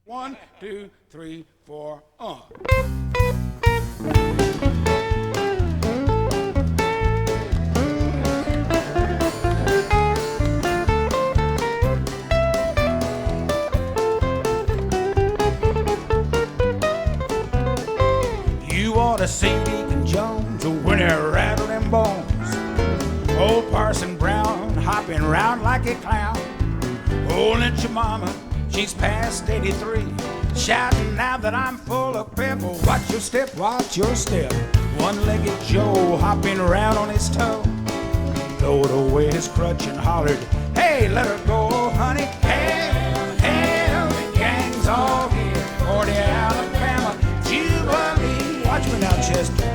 1, 2, 3, 4, You ought to see Deacon Jones when he rattled them bones. Old Parson Brown hopping round like a clown. Oh, let your mama, she's past 83, shouting now that I'm full of pep. Oh, watch your step, watch your step. One-legged Joe hopping around on his toe, throwed away his crutch and hollered, hey, let her go, honey. Hell, hell, the gang's all here for the Alabama Jubilee. Watch me now, Chester.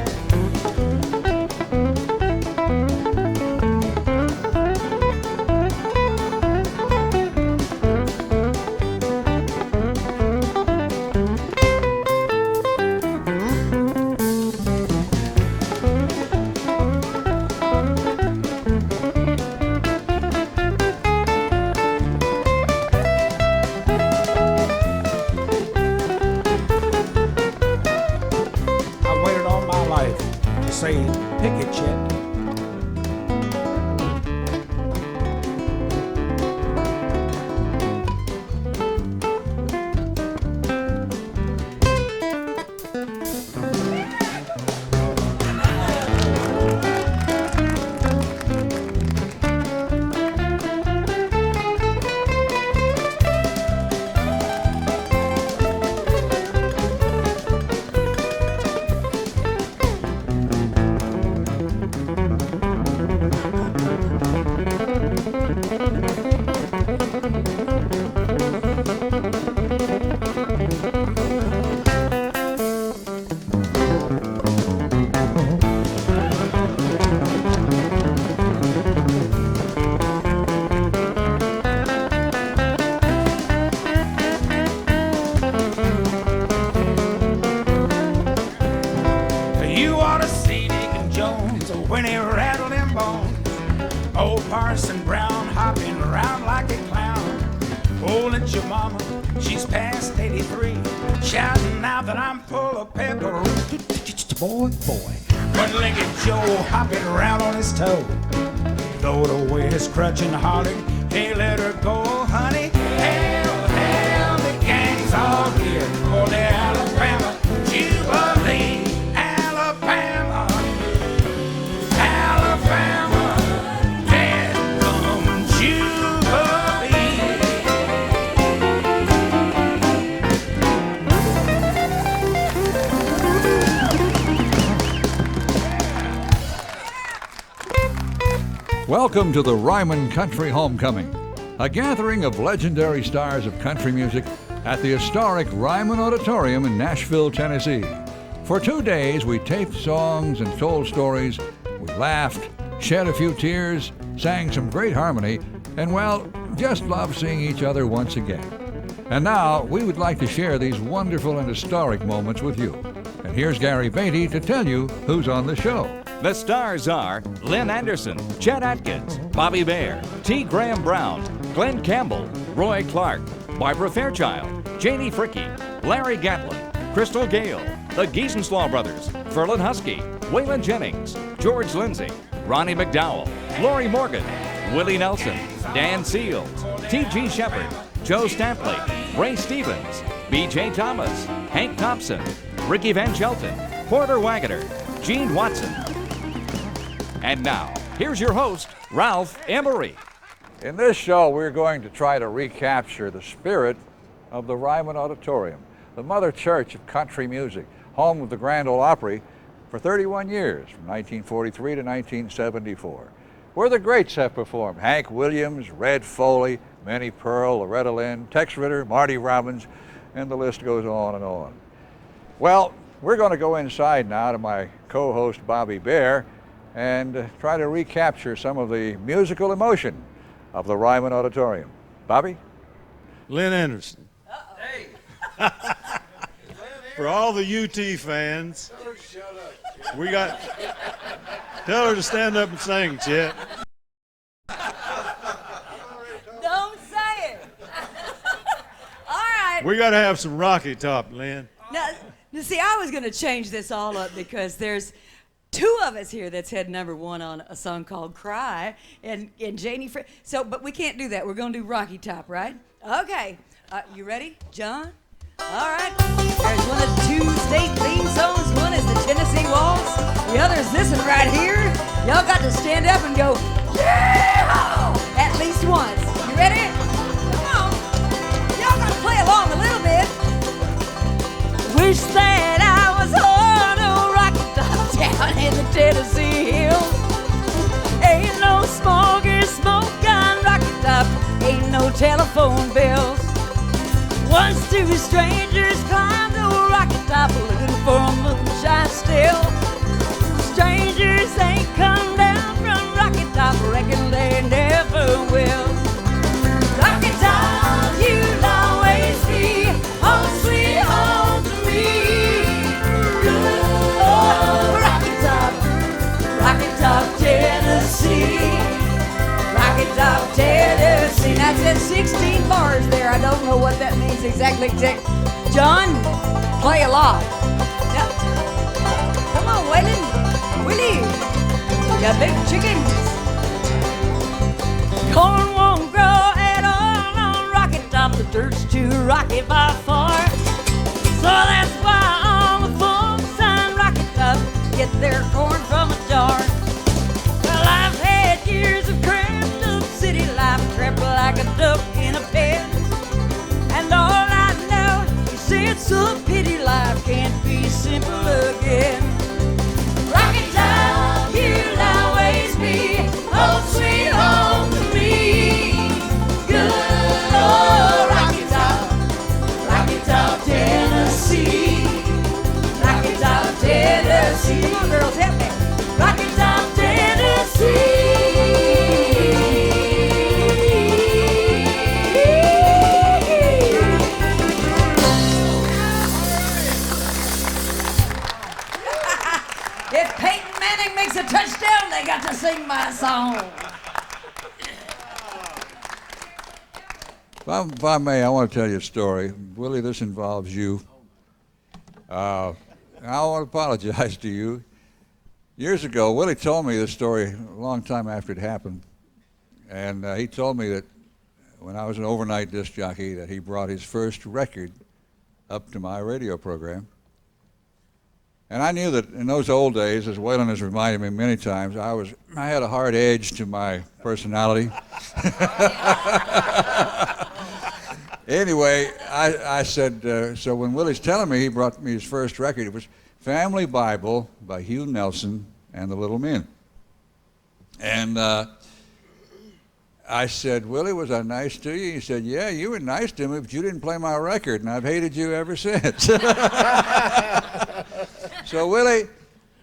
Say, pick it, Chet. When he rattled them bones, old Parson Brown hopping around like a clown. Oh, let your mama, she's past 83, shouting now that I'm full of pepper. Boy, boy. One-legged Joe hopping around on his toe, throwed away his crutch and hollered, hey, let her go, honey. Hell, hell, the gang's all here for the Alabama Jubilee. Alabama, Alabama, dead come Jubilee. Welcome to the Ryman Country Homecoming, a gathering of legendary stars of country music at the historic Ryman Auditorium in Nashville, Tennessee. For 2 days, we taped songs and told stories. We laughed, shed a few tears, sang some great harmony, and, well, just loved seeing each other once again. And now, we would like to share these wonderful and historic moments with you. And here's Gary Beatty to tell you who's on the show. The stars are Lynn Anderson, Chet Atkins, Bobby Bare, T. Graham Brown, Glen Campbell, Roy Clark, Barbara Fairchild, Janie Fricke, Larry Gatlin, Crystal Gale, the Giesenslaw Brothers, Ferlin Husky, Waylon Jennings, George Lindsay, Ronnie McDowell, Lorrie Morgan, Willie Nelson, Dan Seals, T.G. Sheppard, Joe Stampley, Ray Stevens, B.J. Thomas, Hank Thompson, Ricky Van Shelton, Porter Wagoner, Gene Watson. And now, here's your host, Ralph Emery. In this show, we're going to try to recapture the spirit of the Ryman Auditorium, the mother church of country music, home of the Grand Ole Opry for 31 years, from 1943 to 1974, where the greats have performed: Hank Williams, Red Foley, Minnie Pearl, Loretta Lynn, Tex Ritter, Marty Robbins, and the list goes on and on. Well, we're going to go inside now to my co-host Bobby Bare and try to recapture some of the musical emotion of the Ryman Auditorium. Bobby? Lynn Anderson. Hey. For all the UT fans, we got, tell her to stand up and sing, Chet. Don't say it. All right, We got to have some Rocky Top, Lynn. Now, see, I was going to change this all up because there's two of us here that's had #1 on a song called Cry, and Janie. But we can't do that. We're going to do Rocky Top, right? Okay. You ready, John? All right. There's one of the two state theme songs. One is the Tennessee Waltz. The other is this one right here. Y'all got to stand up and go, yeah! At least once. You ready? Come on. Y'all got to play along a little bit. Wish that I was on a rocky top down in the Tennessee hills. Ain't no smokers smoke on rocky top. Ain't no telephone bills. Once two strangers climbed the rocky top looking for a moonshine still. Strangers ain't come down from rocky top, reckon they never will. Rocky top, you'll always be home sweet home to me. Oh, Rocky Top, Tennessee. Rocky Top, Tennessee. Now it says 16 bars there. I don't know what that means exactly. John, play along. Now, come on, Willie. You big chickens. Corn won't grow at all on Rocky Top. The dirt's too rocky by far. So that's why all the folks on Rocky Top get their corn from a jar. Well, I've had years of cramped up city life, trapped like a duck in a pen. And all I know is it's a pity life can't be simple again. Rocky Top, you'll always be home sweet home to me. Good old Rocky Top, Tennessee. Rocky Top, Tennessee. Come on, girls, help me. Rocky Top, Tennessee. If Peyton Manning makes a touchdown, they got to sing my song. If I may, I want to tell you a story. Willie, this involves you. I want to apologize to you. Years ago, Willie told me this story a long time after it happened. And he told me that when I was an overnight disc jockey, that he brought his first record up to my radio program. And I knew that in those old days, as Waylon has reminded me many times, I had a hard edge to my personality. Anyway, I said, so when Willie's telling me he brought me his first record, it was Family Bible by Hugh Nelson and the Little Men. And I said, Willie, was I nice to you? He said, yeah, you were nice to me, but you didn't play my record, and I've hated you ever since. So, Willie,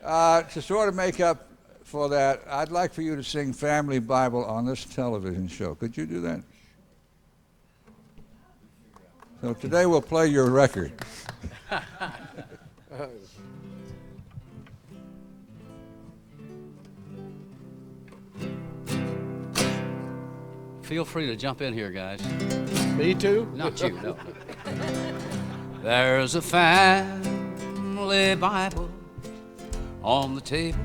to sort of make up for that, I'd like for you to sing Family Bible on this television show. Could you do that? So today we'll play your record. Feel free to jump in here, guys. Me too? Not you, no. There's a family Bible on the table.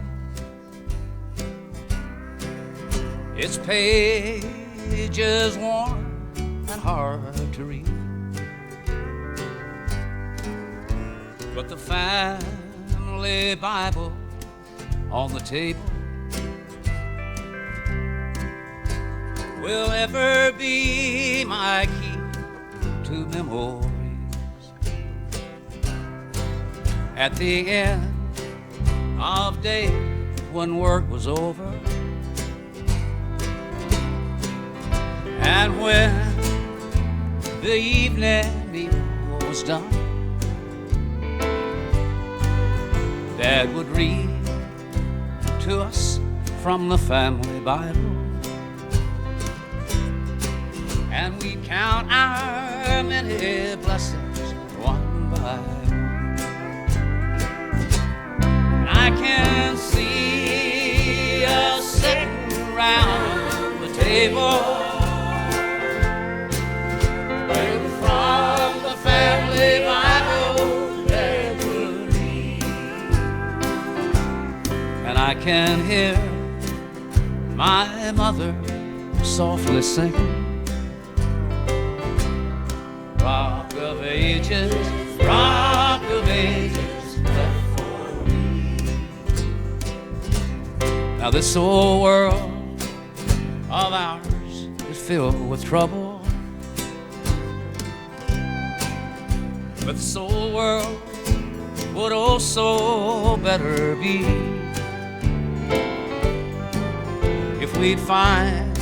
Its pages worn and hard to read. But the family Bible on the table will ever be my key to memories. At the end of day when work was over, and when the evening meal was done, Dad would read to us from the family Bible, and we'd count our many blessings one by one. I can see us sitting around the table, from the family can hear my mother softly singing. Rock of ages, left for me. Now this old world of ours is filled with trouble, but this old world would also better be if we'd find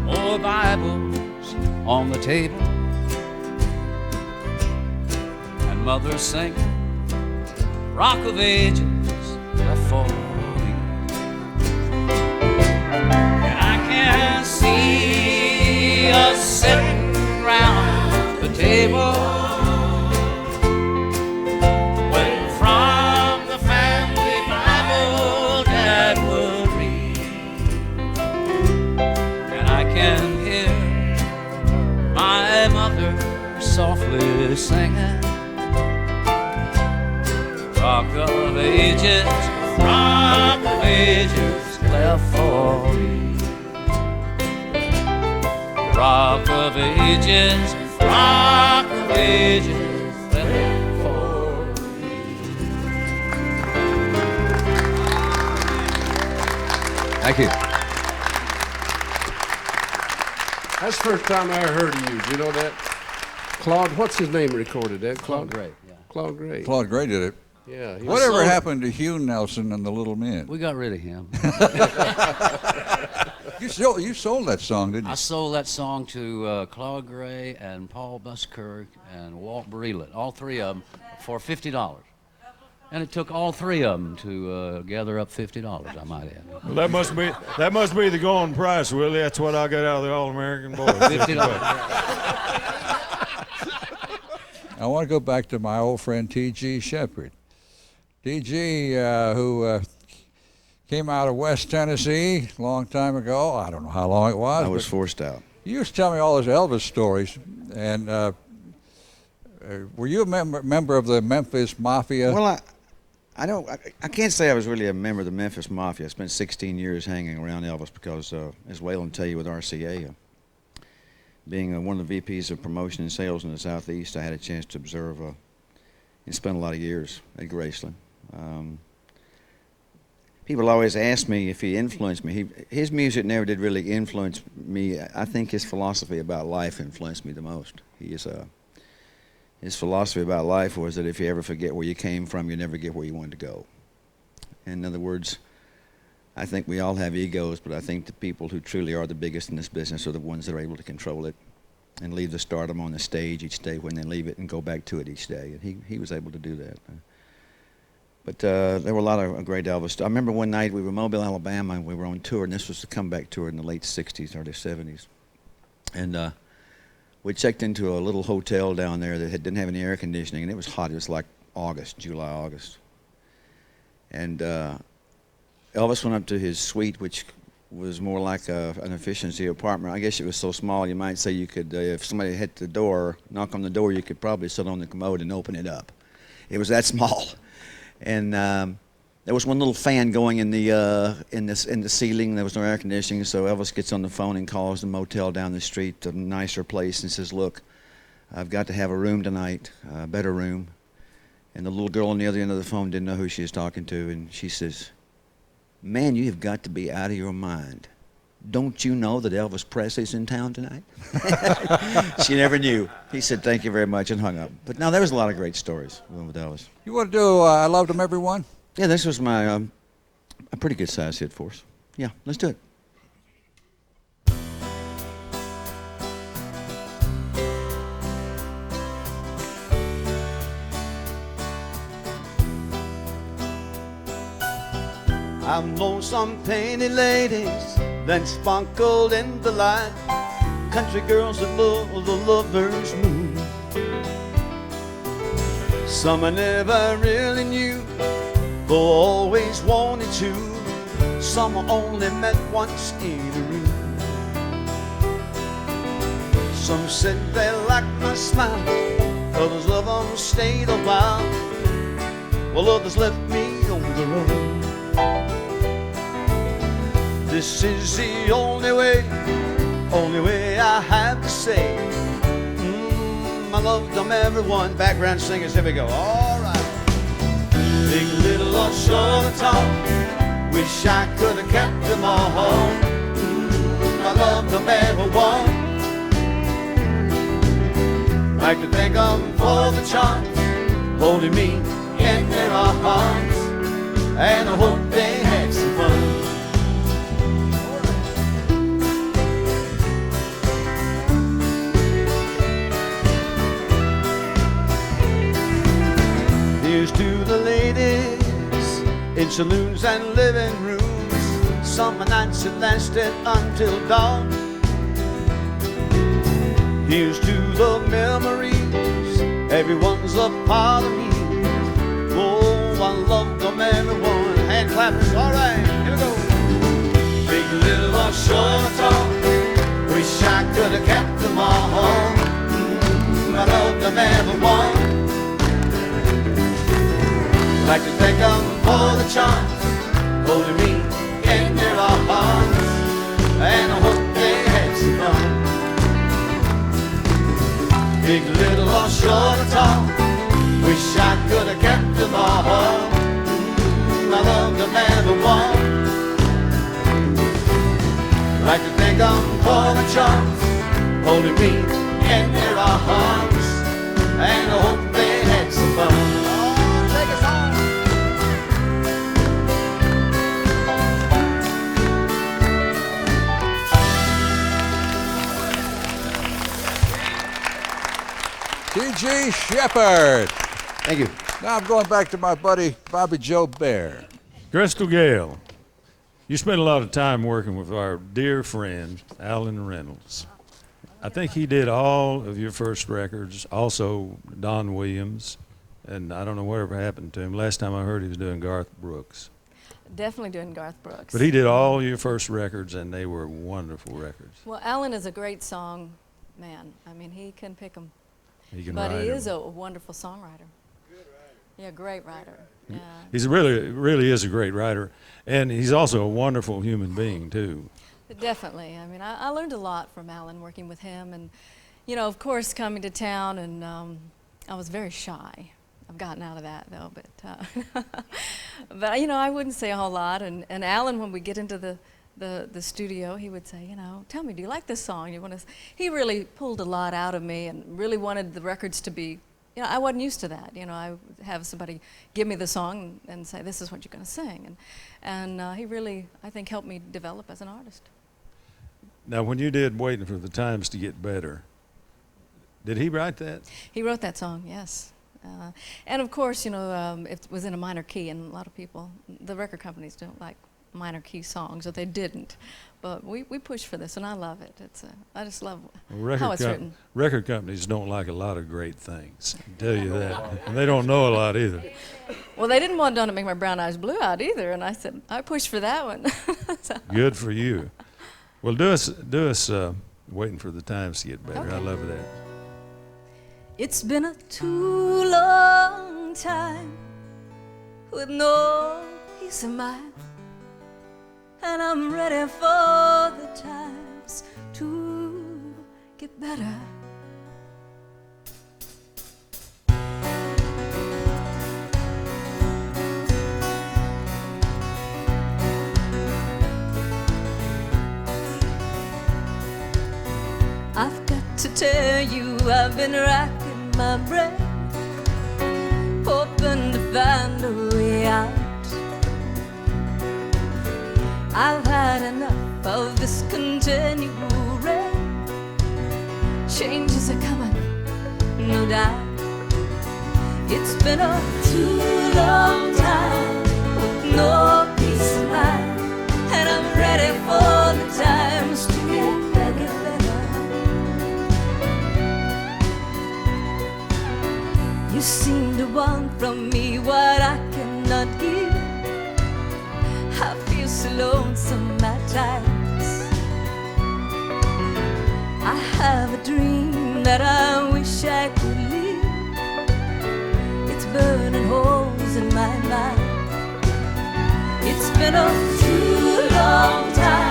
more Bibles on the table and mothers singing Rock of Ages left for me. And I can see us sitting round the table when from the family Bible Dad would read, and I can hear my mother softly singing Rock of ages left for me. Rock of ages left for me. Thank you. That's the first time I ever heard of you. Do you know that? Claude, what's his name recorded that? Claude Gray, yeah. Claude Gray. Claude Gray did it. Yeah. Whatever happened to Hugh Nelson and the Little Men? We got rid of him. You sold that song, didn't you? I sold that song to Claude Gray and Paul Buskirk and Walt Breland, all three of them, for $50. And it took all three of them to gather up $50, I might add. Well, that must be the going price, Willie. That's what I got out of the All-American Boys. $50. I want to go back to my old friend T.G. Sheppard. T.G., who came out of West Tennessee a long time ago. I don't know how long it was. I was forced out. You used to tell me all those Elvis stories. And were you a member of the Memphis Mafia? Well, I can't say I was really a member of the Memphis Mafia. I spent 16 years hanging around Elvis because, as Waylon tell you with RCA, being one of the VPs of promotion and sales in the Southeast, I had a chance to observe and spend a lot of years at Graceland. People always ask me if he influenced me. His music never did really influence me. I think his philosophy about life influenced me the most. His philosophy about life was that if you ever forget where you came from, you never get where you wanted to go. In other words, I think we all have egos, but I think the people who truly are the biggest in this business are the ones that are able to control it and leave the stardom on the stage each day when they leave it and go back to it each day. And he was able to do that. But there were a lot of great Elvis. I remember one night we were in Mobile, Alabama, and we were on tour, and this was the comeback tour in the late 60s, early 70s. And we checked into a little hotel down there that didn't have any air conditioning, and it was hot. It was like July, August. And Elvis went up to his suite, which was more like an efficiency apartment. I guess it was so small you might say you could, if somebody hit the door, knock on the door, you could probably sit on the commode and open it up. It was that small. And there was one little fan going in the ceiling. There was no air conditioning, so Elvis gets on the phone and calls the motel down the street, a nicer place, and says, "Look, I've got to have a room tonight, a better room." And the little girl on the other end of the phone didn't know who she was talking to, and she says, "Man, you have got to be out of your mind. Don't you know that Elvis Presley's in town tonight?" She never knew. He said, "Thank you very much," and hung up. But now there was a lot of great stories with Elvis. You want to do I Loved 'Em Everyone? Yeah, this was my a pretty good size hit for us. Yeah, let's do it. I've known some painted ladies that sparkled in the light, country girls that love the lover's moon. Some I never really knew, though always wanted to. Some I only met once in a room. Some said they liked my smile, others of them stayed a while, while others left me on their own. This is the only way I have to say. I love them everyone. Background singers, here we go. All right. Big, little, or short or tall, wish I could have kept them all. I love them everyone. Like to thank them for the chance, holding me in their arms, and I hope they had some fun. Here's to the ladies in saloons and living rooms, summer nights that lasted until dawn. Here's to the memories, everyone's a part of me. Oh, I love them everyone. Hand clappers, all right, here we go. Big, little, or short or tall, wish I could have kept them all. I love them everyone. Like to thank them for the chance, holding me in their arms, and I hope they had some fun. Big, little, or short or tall, wish I could have kept them all. I love them everyone. Like to thank them for the chance, holding me in their arms, and I hope they had some fun. Oh, take us home. T.G. Sheppard. Thank you. Now I'm going back to my buddy Bobby Joe Bear. Crystal Gale, you spent a lot of time working with our dear friend, Alan Reynolds. I think he did all of your first records, also Don Williams, and I don't know whatever happened to him. Last time I heard he was doing Garth Brooks. Definitely doing Garth Brooks. But he did all your first records, and they were wonderful records. Well, Alan is a great song man. I mean, he can pick them. He can But write he 'em. is a wonderful songwriter. Good writer. Yeah, great writer. Yeah. He's really is a great writer, and he's also a wonderful human being too. Definitely. I mean, I learned a lot from Alan working with him, and you know, of course, coming to town, and I was very shy. I've gotten out of that though, but you know, I wouldn't say a whole lot. And Alan, when we get into the studio, he would say, you know, tell me, do you like this song? You want to? He really pulled a lot out of me, and really wanted the records to be. You know, I wasn't used to that. You know, I would have somebody give me the song and say, this is what you're going to sing, and he really, I think, helped me develop as an artist. Now, when you did "Waiting for the Times to Get Better," did he write that? He wrote that song, yes. And of course, you know, it was in a minor key, and a lot of people, the record companies don't like minor key songs, or they didn't. But we push for this, and I love it. I just love how it's written. Record companies don't like a lot of great things, I can tell you that. And they don't know a lot either. Well, they didn't want "Don't It Make My Brown Eyes Blue" out either, and I said, I pushed for that one. So. Good for you. Well, do us "Waiting for the Times to Get Better." Okay. I love that. It's been a too long time with no peace of mind, and I'm ready for the times to get better. I've got to tell you, I've been racking my brain, hoping to find a way out. I've had enough of this continual rain. Changes are coming, no doubt. It's been a too long time with no peace of mind, and I'm ready for the times to get better. You seem to want from me what I cannot give. I feel so lonesome at times. I have a dream that I wish I could live. It's burning holes in my mind. It's been a too long time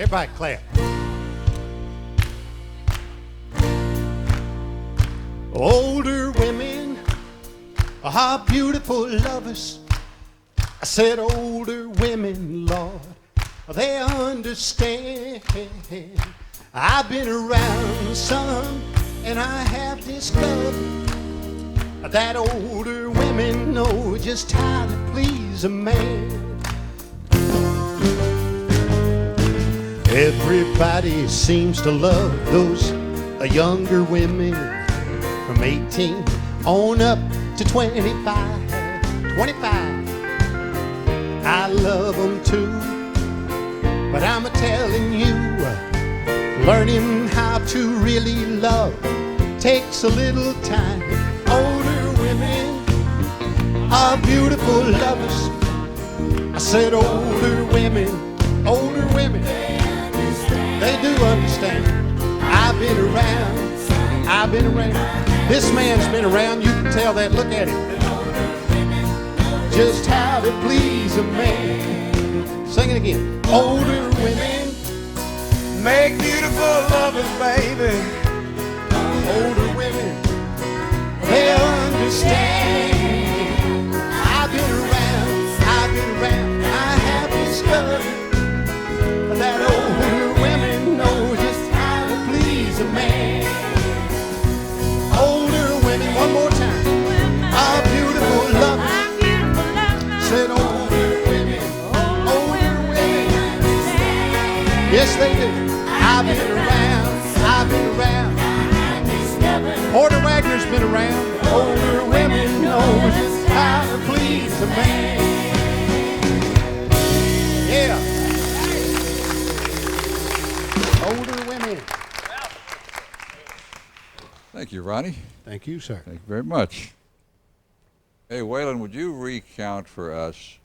Everybody clap. Older women are beautiful lovers. I said older women, Lord, they understand. I've been around some, and I have discovered that older women know just how to please a man. Everybody seems to love those younger women from 18 on up to 25. I love them too, but I'm telling you, learning how to really love takes a little time. Older women are beautiful lovers. I said older women, they do understand. I've been around. This man's been around, you can tell that, look at him. Just how to please a man. Sing it again. Older women make beautiful lovers, baby. Older women, they understand. I've been around. I have discovered that older women know just how to please a man. Older women, one more time, are beautiful lovers. Said older women. Yes, they do. I've been around. Porter Wagner's been around. Older women know just how to please a man. Yeah. Older women. Thank you, Ronnie. Thank you, sir. Thank you very much. Hey, Waylon, would you recount for us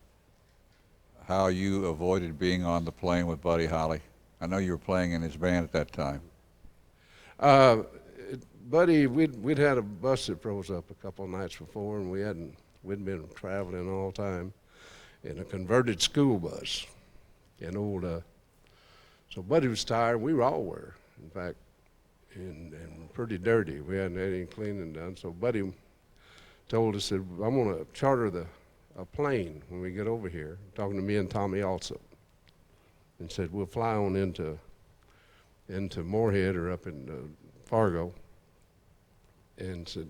how you avoided being on the plane with Buddy Holly? I know you were playing in his band at that time. Buddy, we'd had a bus that froze up a couple of nights before, and we'd been traveling all the time in a converted school bus. So Buddy was tired. We all were, in fact, and pretty dirty. We hadn't had any cleaning done. So Buddy told us that I'm going to charter a plane when we get over here, talking to me and Tommy also, and said we'll fly on into Moorhead or up in Fargo, and said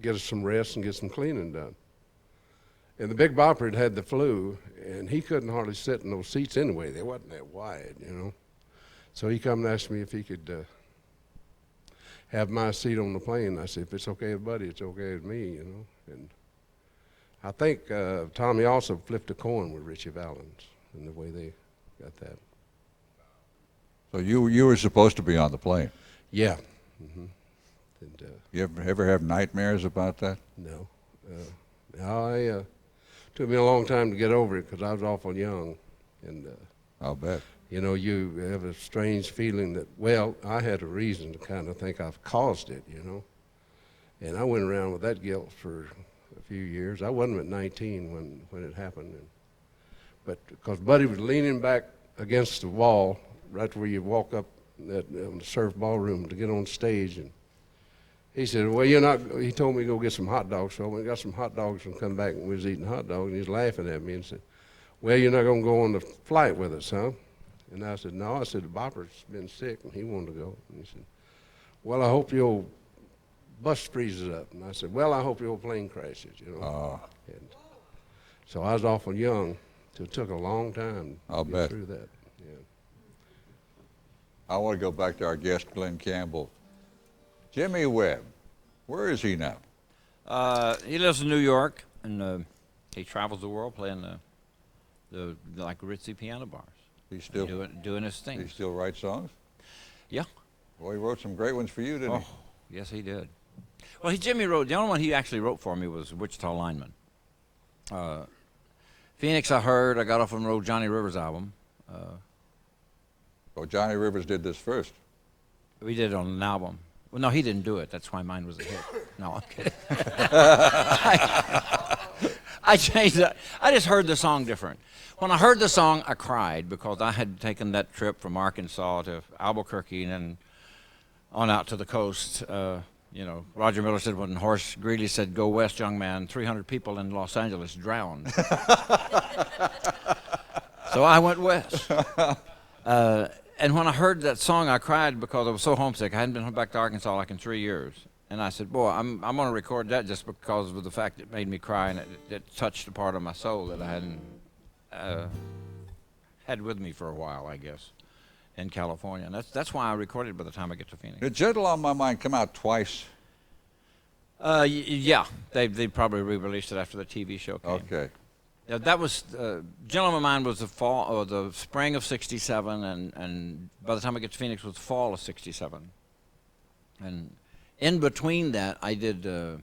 get us some rest and get some cleaning done. And the Big Bopper had the flu, and he couldn't hardly sit in those seats anyway. They wasn't that wide, you know. So he come and asked me if he could have my seat on the plane. I said, if it's okay with Buddy, it's okay with me, you know. And I think Tommy also flipped a coin with Richie Valens in the way they got that. So you were supposed to be on the plane? Yeah. Mm-hmm. And, you ever have nightmares about that? No. Took me a long time to get over it because I was awful young. And I'll bet. You know, you have a strange feeling that, well, I had a reason to kind of think I've caused it, you know. And I went around with that guilt for a few years. I wasn't at 19 when it happened. But because Buddy was leaning back against the wall right where you walk up on the surf ballroom to get on stage, and he said, well, he told me to go get some hot dogs. So I went and got some hot dogs and come back, and we was eating hot dogs, and he was laughing at me and said, well, you're not going to go on the flight with us, huh? And I said, no. I said, the Bopper's been sick, and he wanted to go. And he said, well, I hope your old bus freezes up. And I said, well, I hope your old plane crashes, you know. And so I was awful young, so it took a long time to get through that. Yeah. I want to go back to our guest, Glen Campbell. Jimmy Webb, where is he now? He lives in New York, and he travels the world playing the like ritzy piano bars. He's still doing his thing. He still write songs? Yeah. Well, he wrote some great ones for you, didn't he? Yes, he did. Well, Jimmy wrote, the only one he actually wrote for me was Wichita Lineman. Phoenix, I got off and wrote Johnny Rivers' album. Well, Johnny Rivers did this first. We did it on an album. Well, no, he didn't do it. That's why mine was a hit. No, I'm kidding. I changed that. I just heard the song different. When I heard the song, I cried because I had taken that trip from Arkansas to Albuquerque and then on out to the coast. You know, Roger Miller said when Horace Greeley said, "Go west, young man," 300 people in Los Angeles drowned. So I went west. And when I heard that song, I cried because I was so homesick. I hadn't been back to Arkansas like in 3 years. And I said, boy, I'm going to record that just because of the fact it made me cry and it touched a part of my soul that I hadn't had with me for a while, I guess, in California. And that's why I recorded it by the time I get to Phoenix. Did Gentle on My Mind come out twice? Yeah. They probably re-released it after the TV show came. Okay. Yeah, that was Gentle on My Mind was the fall or the spring of '67, and by the time I get to Phoenix was the fall of '67. And in between that, I did that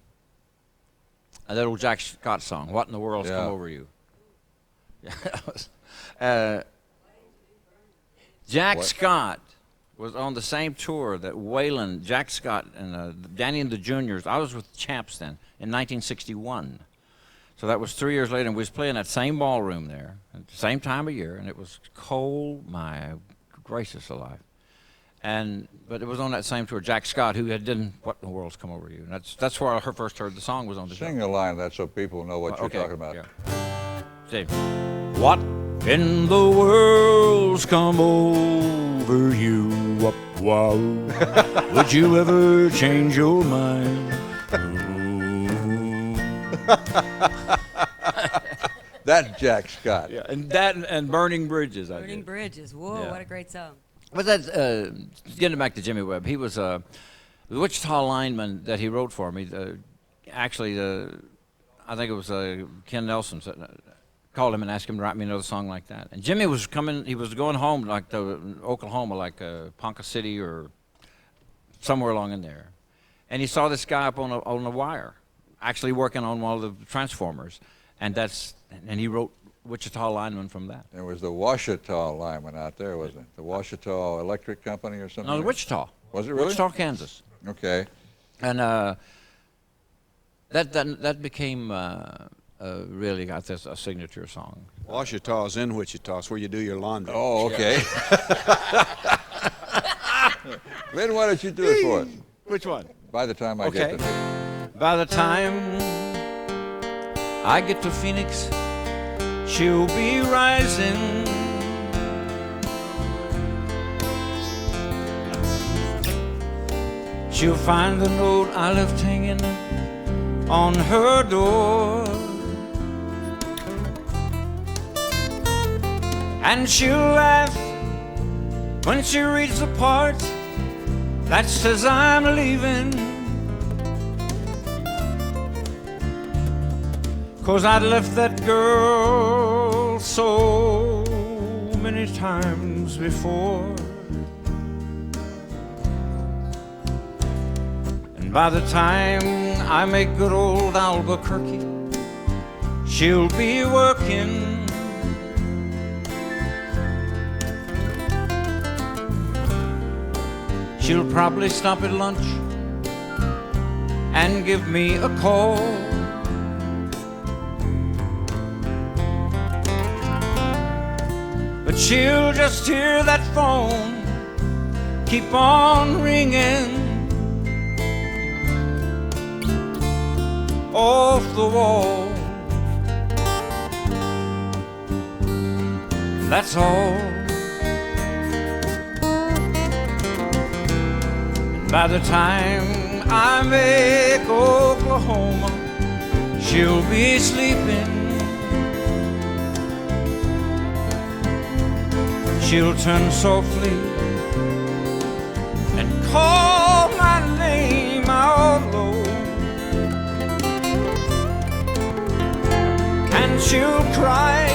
old Jack Scott song, "What in the World's Come Over You." Yeah, Jack Scott was on the same tour that Waylon, Jack Scott, and Danny and the Juniors. I was with Champs then in 1961. So that was 3 years later, and we was playing that same ballroom there at the same time of year, and it was cold, my gracious alive. But it was on that same tour, Jack Scott, who had done "What in the World's Come Over You." And that's where I first heard the song was on the show. Sing a line of that so people know what you're talking about. Yeah. See, what in the world's come over you? Wow. Would you ever change your mind? That's Jack Scott. Yeah, and that and Burning Bridges. Burning Bridges. Whoa, what a great song. But that, getting back to Jimmy Webb, he was the Wichita lineman that he wrote for me. Actually, I think it was Ken Nelson called him and asked him to write me another song like that. And Jimmy was coming, he was going home like to Oklahoma, like Ponca City or somewhere along in there. And he saw this guy up on the wire, actually working on one of the transformers. And he wrote Wichita Lineman from that. There was the Washita lineman out there, wasn't it? The Washita Electric Company or something? No, the Wichita. Was it really? Wichita, Kansas. Okay. And that became really got this a signature song. Washita's in Wichita. It's where you do your laundry. Oh, okay. Glen, why don't you do it for us? Which one? By the time I get to By the time I get to Phoenix, she'll be rising. She'll find the note I left hanging on her door, and she'll laugh when she reads the part that says I'm leaving, 'cause I'd left that girl so many times before. And by the time I make good old Albuquerque, she'll be working. She'll probably stop at lunch and give me a call. But she'll just hear that phone keep on ringing off the wall. That's all. And by the time I make Oklahoma, she'll be sleeping. She'll turn softly and call my name out low, and she'll cry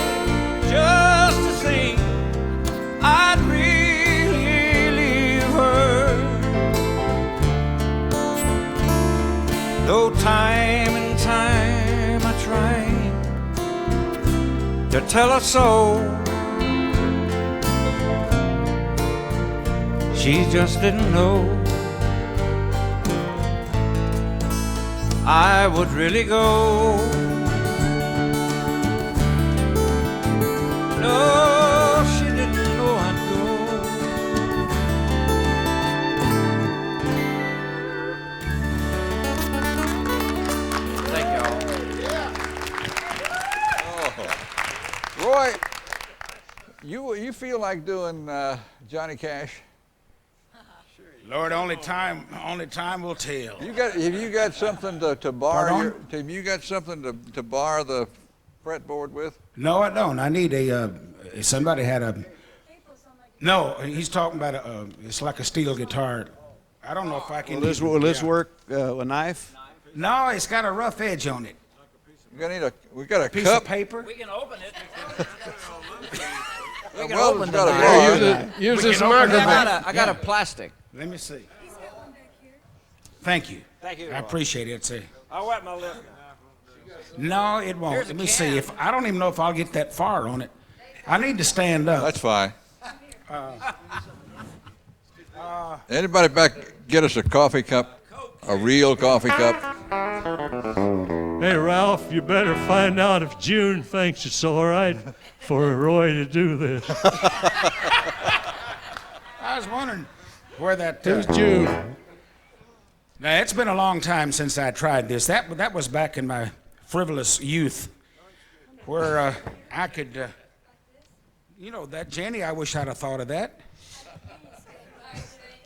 just to think I'd really leave her. Though time and time I tried to tell her so, she just didn't know I would really go. No, she didn't know I'd go. Thank y'all. Roy, you feel like doing Johnny Cash? Lord, only time will tell. Have you got something to bar Pardon? have you got something to bar the fretboard with? No, I don't. I need somebody had a. No, he's talking about it's like a steel guitar. I don't know if I can. Will this work a knife? No, it's got a rough edge on it. We got a Piece cup. of paper. We can open it. We can open the Use this open it. microphone. I got a plastic. Let me see. Thank you. Thank you. I appreciate it. Say. I'll wet my lip. No, it won't. Here's a Let me can. see. If I don't even know if I'll get that far on it. I need to stand up. That's fine. Anybody back get us a coffee cup? A real coffee cup? Hey, Ralph, you better find out if June thinks it's all right for Roy to do this. I was wondering where that. Who's June? Now it's been a long time since I tried this. That was back in my frivolous youth, where I could, that Jenny. I wish I'd have thought of that.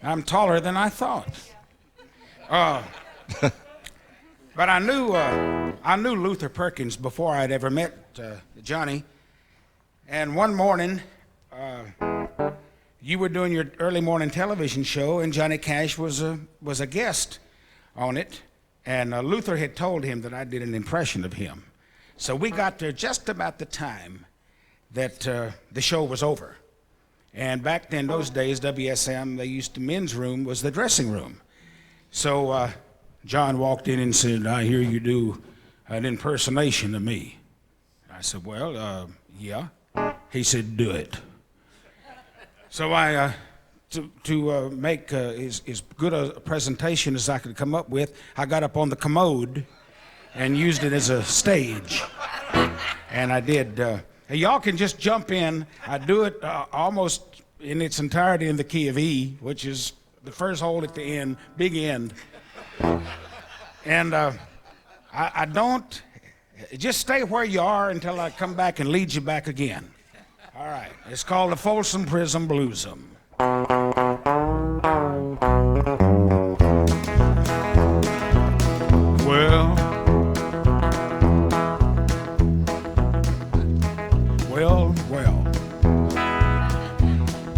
I'm taller than I thought. But I knew Luther Perkins before I'd ever met Johnny. And one morning, you were doing your early morning television show, and Johnny Cash was a guest on it. And Luther had told him that I did an impression of him. So we got there just about the time that the show was over. And back then, those days, WSM, men's room was the dressing room. So John walked in and said, "I hear you do an impersonation of me." I said, "Well, yeah." He said, "Do it." So I, to make as good a presentation as I could come up with, I got up on the commode and used it as a stage. And I did. Y'all can just jump in. I do it almost in its entirety in the key of E, which is the first hole at the end, big end. And I don't, just stay where you are until I come back and lead you back again. All right, it's called the Folsom Prison Bluesum. Well,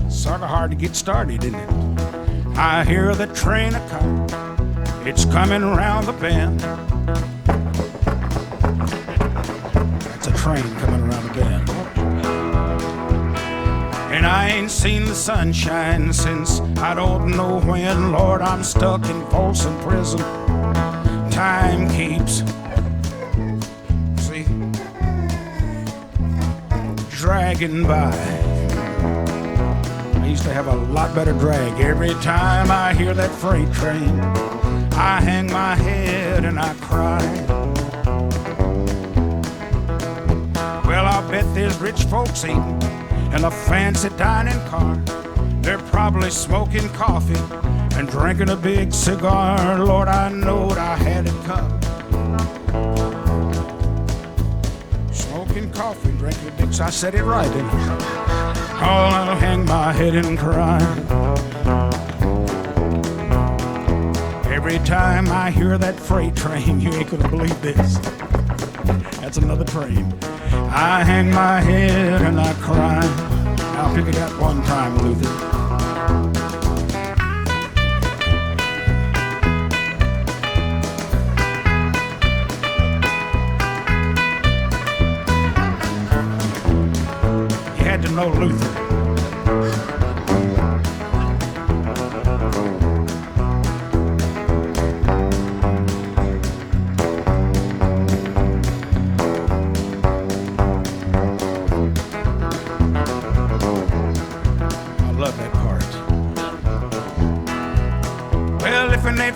sort of hard to get started, isn't it? I hear the train a-coming, it's coming around the bend. That's a train coming around the bend. And I ain't seen the sunshine since I don't know when. Lord, I'm stuck in Folsom Prison. Time keeps, see, dragging by. I used to have a lot better drag. Every time I hear that freight train, I hang my head and I cry. Well, I bet there's rich folks eating in a fancy dining car. They're probably smoking coffee and drinking a big cigar. Lord, I knowed I had it coming. Smoking coffee and drinking a big cigar. I said it right, didn't I? Oh, I'll hang my head and cry. Every time I hear that freight train, you ain't gonna believe this. That's another train. I hang my head and I cry. I'll pick it up one time, Luther. You had to know Luther.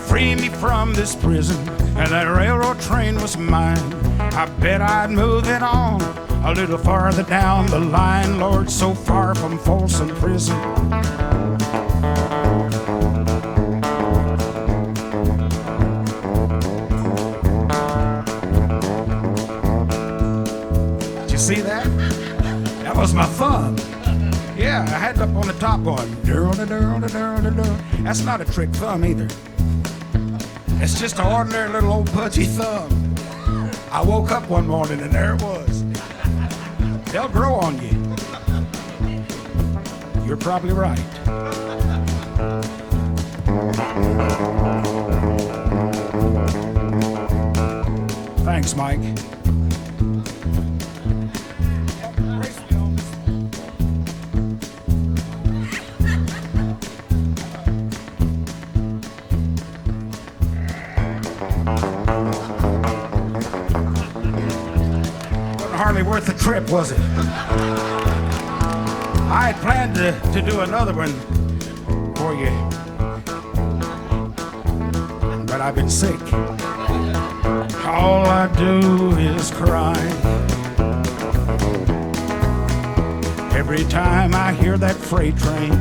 Free me from this prison, and that railroad train was mine. I bet I'd move it on A little farther down the line, Lord, so far from Folsom Prison. Did you see that? That was my thumb. Yeah, I had it up on the top going. That's not a trick thumb either. It's just an ordinary little old pudgy thumb. I woke up one morning and there it was. They'll grow on you. You're probably right. Thanks, Mike. Hardly worth the trip, was it? I had planned to do another one for you, but I've been sick. All I do is cry. Every time I hear that freight train,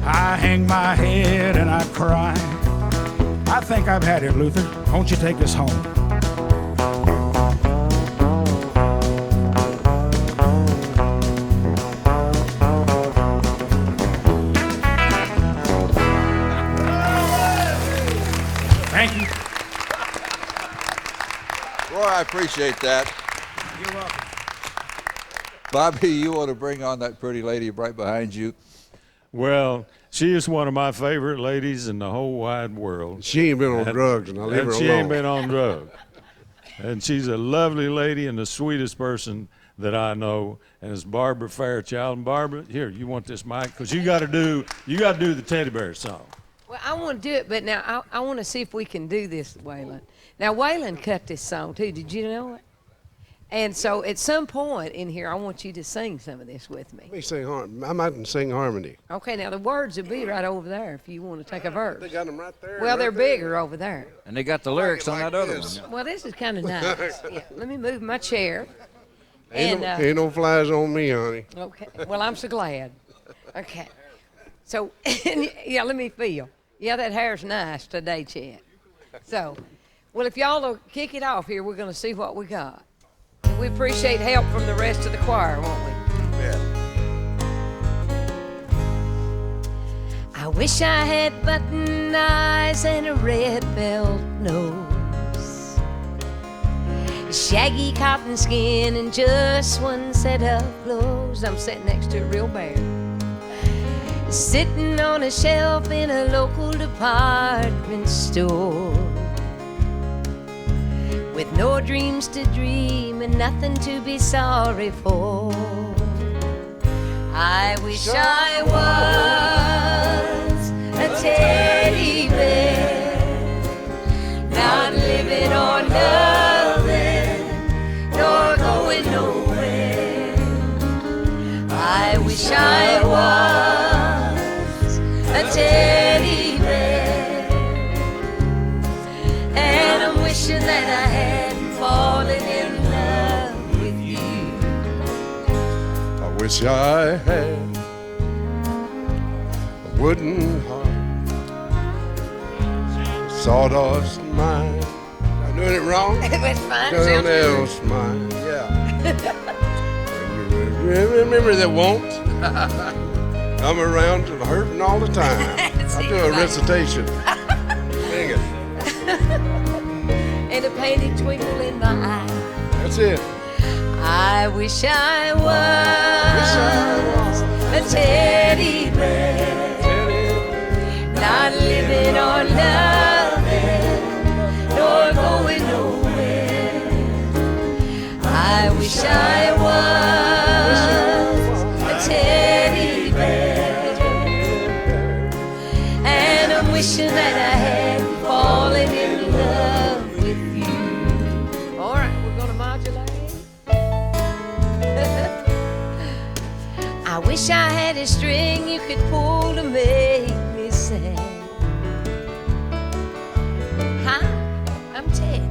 I hang my head and I cry. I think I've had it, Luther. Won't you take us home? Thank you. Roy, I appreciate that. You're welcome. Bobby, you want to bring on that pretty lady right behind you? Well, she is one of my favorite ladies in the whole wide world. She ain't been on drugs, and I leave her alone. She ain't been on drugs. And she's a lovely lady and the sweetest person that I know, and it's Barbara Fairchild. And Barbara, here, you want this mic? Because you got to do the Teddy Bear song. Well, I want to do it, but now I want to see if we can do this, Waylon. Now, Waylon cut this song, too. Did you know it? And so at some point in here, I want you to sing some of this with me. Let me sing harmony. I might sing harmony. Okay, now the words will be right over there if you want to take a verse. They got them right there. Well, they're bigger over there. And they got the lyrics on that other one. Well, this is kind of nice. Yeah, let me move my chair. Ain't no flies on me, honey. Okay. Well, I'm so glad. Okay. So, yeah, let me feel. Yeah, that hair's nice today, Chet. So, well, if y'all will kick it off here, we're going to see what we got. We appreciate help from the rest of the choir, won't we? Yeah. I wish I had button eyes and a red felt nose, shaggy cotton skin and just one set of clothes. I'm sitting next to a real bear, sitting on a shelf in a local department store, with no dreams to dream and nothing to be sorry for. I wish I was a teddy bear, not living or loving, nor going nowhere. I wish I was a teddy bear, and I'm wishing that I hadn't fallen in love with you. I wish I had a wooden heart, sawdust mind. I'm doing it wrong? It was fine. Someone else mind, yeah. Remember that won't? I'm around to hurting all the time. I do a recitation. Sing it. And a painted twinkle in my eye. That's it. I wish I was a teddy bear, not living or loving, nor going nowhere. I wish I was a teddy bear, and I'm wishing that I hadn't fallen in love with you. All right, we're going to modulate. I wish I had a string you could pull to make me sing. Hi, I'm Teddy.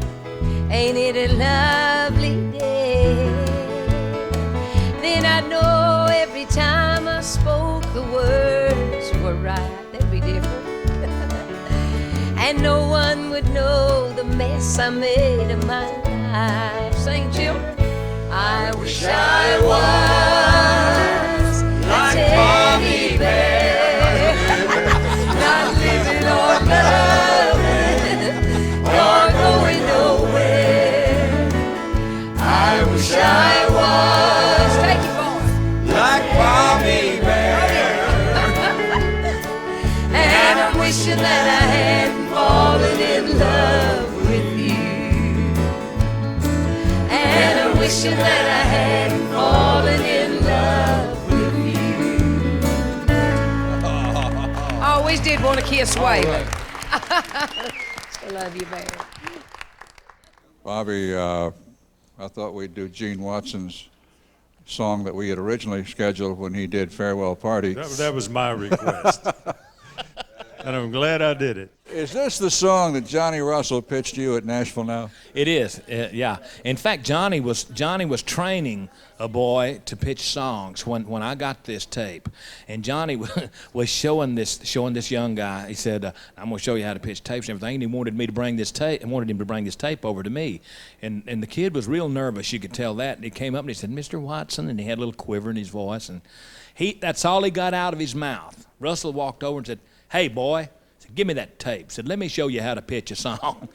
Ain't it a lovely day? right, that'd be different. And no one would know the mess I made of my life. Sing, children. I wish I was like Teddy Bear, not living or loving, nor going nowhere. I wish I was, take it, boy, like Bobby Bear. And I'm wishing that I hadn't fallen in love with you. And I'm wishing that I hadn't fallen in love with you. I always did want to kiss Waylon. I love you, Bear. Bobby, I thought we'd do Gene Watson's song that we had originally scheduled when he did Farewell Party. That was my request. And I'm glad I did it. Is this the song that Johnny Russell pitched you at Nashville Now? It is, yeah. In fact, Johnny was training a boy to pitch songs when I got this tape, and Johnny was showing this young guy. He said, "I'm going to show you how to pitch tapes and everything." And he wanted me to bring this tape, and wanted him to bring this tape over to me. And the kid was real nervous. You could tell that. And he came up and he said, "Mr. Watson," and he had a little quiver in his voice, and that's all he got out of his mouth. Russell walked over and said, "Hey, boy," said, "give me that tape." Said, "Let me show you how to pitch a song."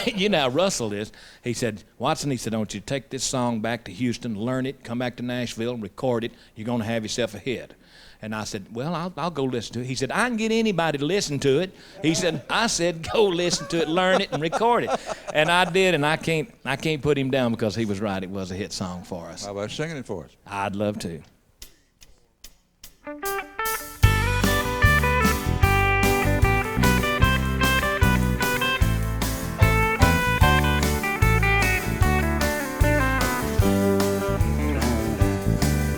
You know how Russell is. He said, "Watson," he said, "I want you to take this song back to Houston, learn it, come back to Nashville, record it. You're going to have yourself a hit." And I said, "Well, I'll go listen to it." He said, "I can get anybody to listen to it." He said, "I said, go listen to it, learn it, and record it." And I did, and I can't put him down because he was right. It was a hit song for us. How about singing it for us? I'd love to.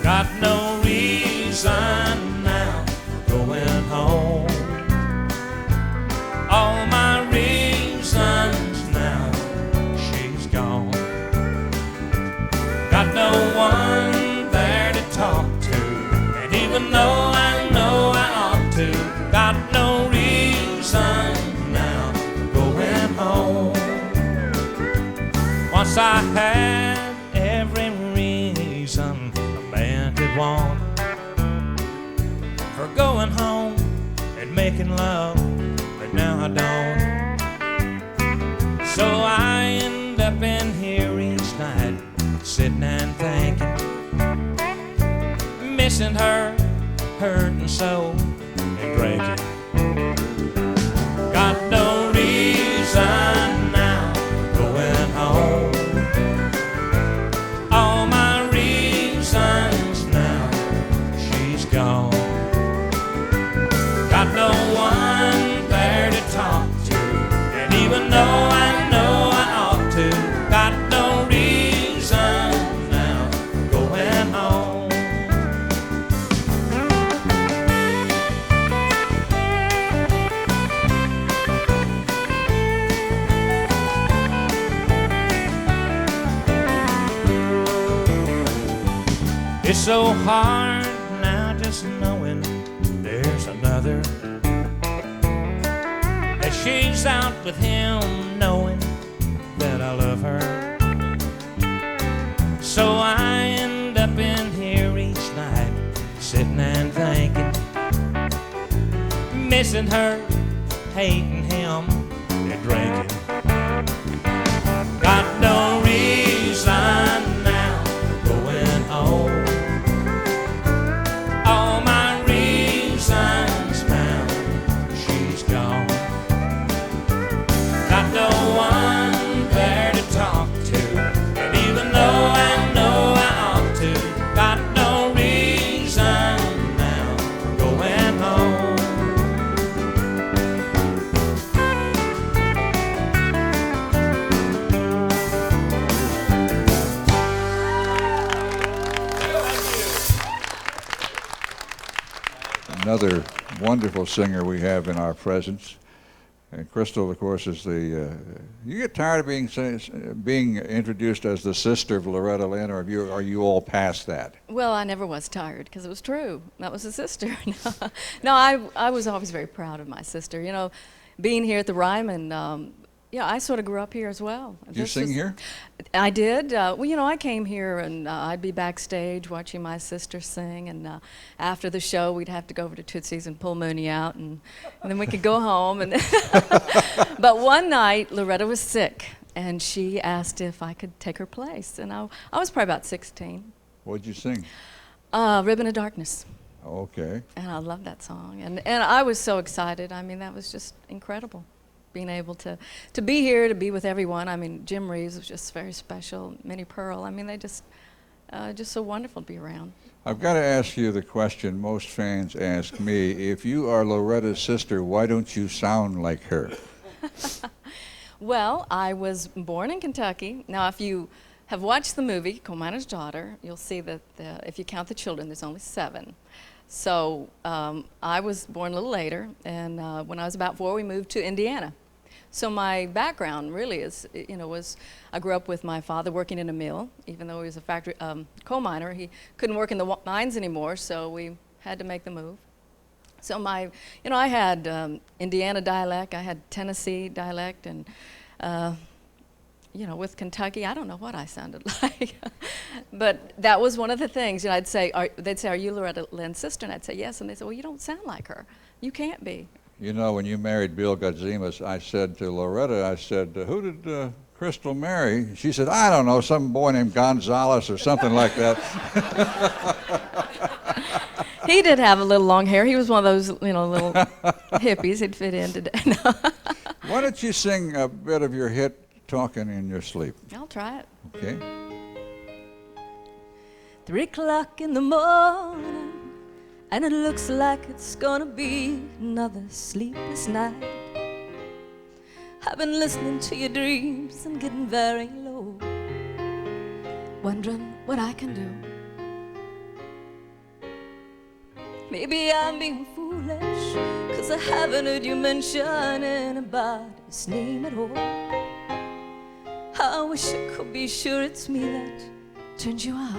Got no reason now for going home. All my reasons now, she's gone. Got no one there to talk to, and even though I know I ought to, got no reason now for going home. Once I had every reason want for going home and making love, but now I don't. So I end up in here each night, sitting and thinking, missing her, hurting so, and drinking. Got no reason now for going home. All my reasons now, she's gone. Got no one there to talk to, and even though I know I ought to, got no reason now for going home. It's so hard now just knowing there's another, that she's out with him, knowing that I love her. So I end up in here each night, sitting and thinking, missing her, hating him, and drinking. Got no reason now for going home. All my reasons now, she's gone. Got no one there to talk to, and even though I know I ought to, got no reason now for going home. Another wonderful singer we have in our presence. And Crystal, of course, is the. You get tired of being introduced as the sister of Loretta Lynn, or are you all past that? Well, I never was tired because it was true. That was a sister. No, I was always very proud of my sister. You know, being here at the Ryman, yeah, I sort of grew up here as well. Did you sing here? I did. Well, you know, I came here and I'd be backstage watching my sister sing, and after the show, we'd have to go over to Tootsie's and pull Mooney out, and then we could go home. And but one night, Loretta was sick, and she asked if I could take her place, and I was probably about 16. What'd you sing? Ribbon of Darkness. Okay. And I love that song, and I was so excited. I mean, that was just incredible. Being able to be here, to be with everyone. I mean, Jim Reeves was just very special. Minnie Pearl. I mean, they just so wonderful to be around. I've got to ask you the question most fans ask me. If you are Loretta's sister, why don't you sound like her? Well, I was born in Kentucky. Now, if you have watched the movie, Coal Miner's Daughter, you'll see that if you count the children, there's only 7. So I was born a little later, and when I was about 4, we moved to Indiana. So my background really is, you know, I grew up with my father working in a mill. Even though he was a factory coal miner, he couldn't work in the mines anymore, so we had to make the move. So you know, I had Indiana dialect, I had Tennessee dialect, and you know, with Kentucky, I don't know what I sounded like. But that was one of the things. You know, they'd say, "Are you Loretta Lynn's sister?" And I'd say, "Yes." And they'd say, "Well, you don't sound like her. You can't be." You know, when you married Bill Gutzimas, I said to Loretta, I said, "Who did Crystal marry?" She said, "I don't know, some boy named Gonzalez or something like that." He did have a little long hair. He was one of those, you know, little hippies. He'd fit in today. No. Why don't you sing a bit of your hit, Talking in Your Sleep? I'll try it. Okay. 3 o'clock in the morning, and it looks like it's gonna be another sleepless night. I've been listening to your dreams and getting very low, wondering what I can do. Maybe I'm being foolish, 'cause I haven't heard you mention anybody's name at all. I wish I could be sure it's me that turns you on.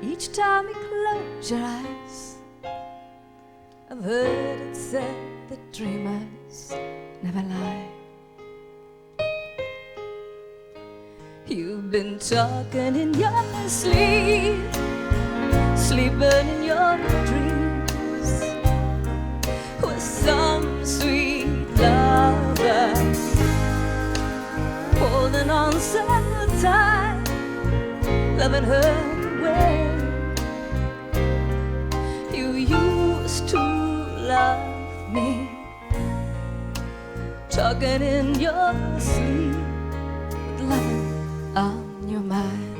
Each time you close your eyes, I've heard it said that dreamers never lie. You've been talking in your sleep, sleeping in your dreams, with some sweet lover, holding on so tight, loving her the way you used to love me, talking in your sleep, with loving on your mind.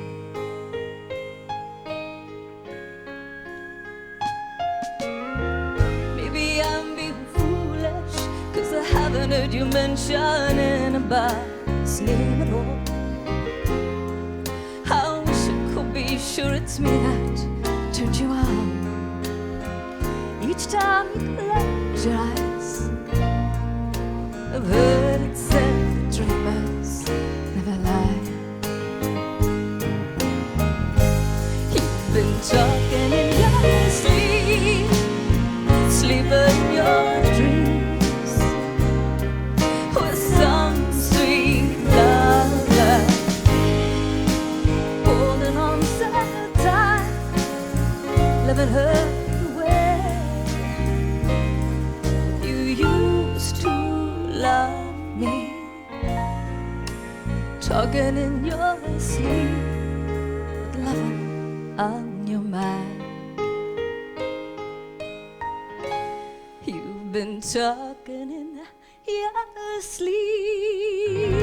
Maybe I'm being foolish, 'cause I haven't heard you mention anybody's name at all. I wish I could be sure it's me that turns you on. Each time you close your eyes, I've heard it said that dreamers never lie. You've been talking in your sleep, sleeping in your dreams, with some sweet lover, holding on so tight, loving her the way you used to love me, talking in your sleep, with loving on your mind. You've been talking in your sleep.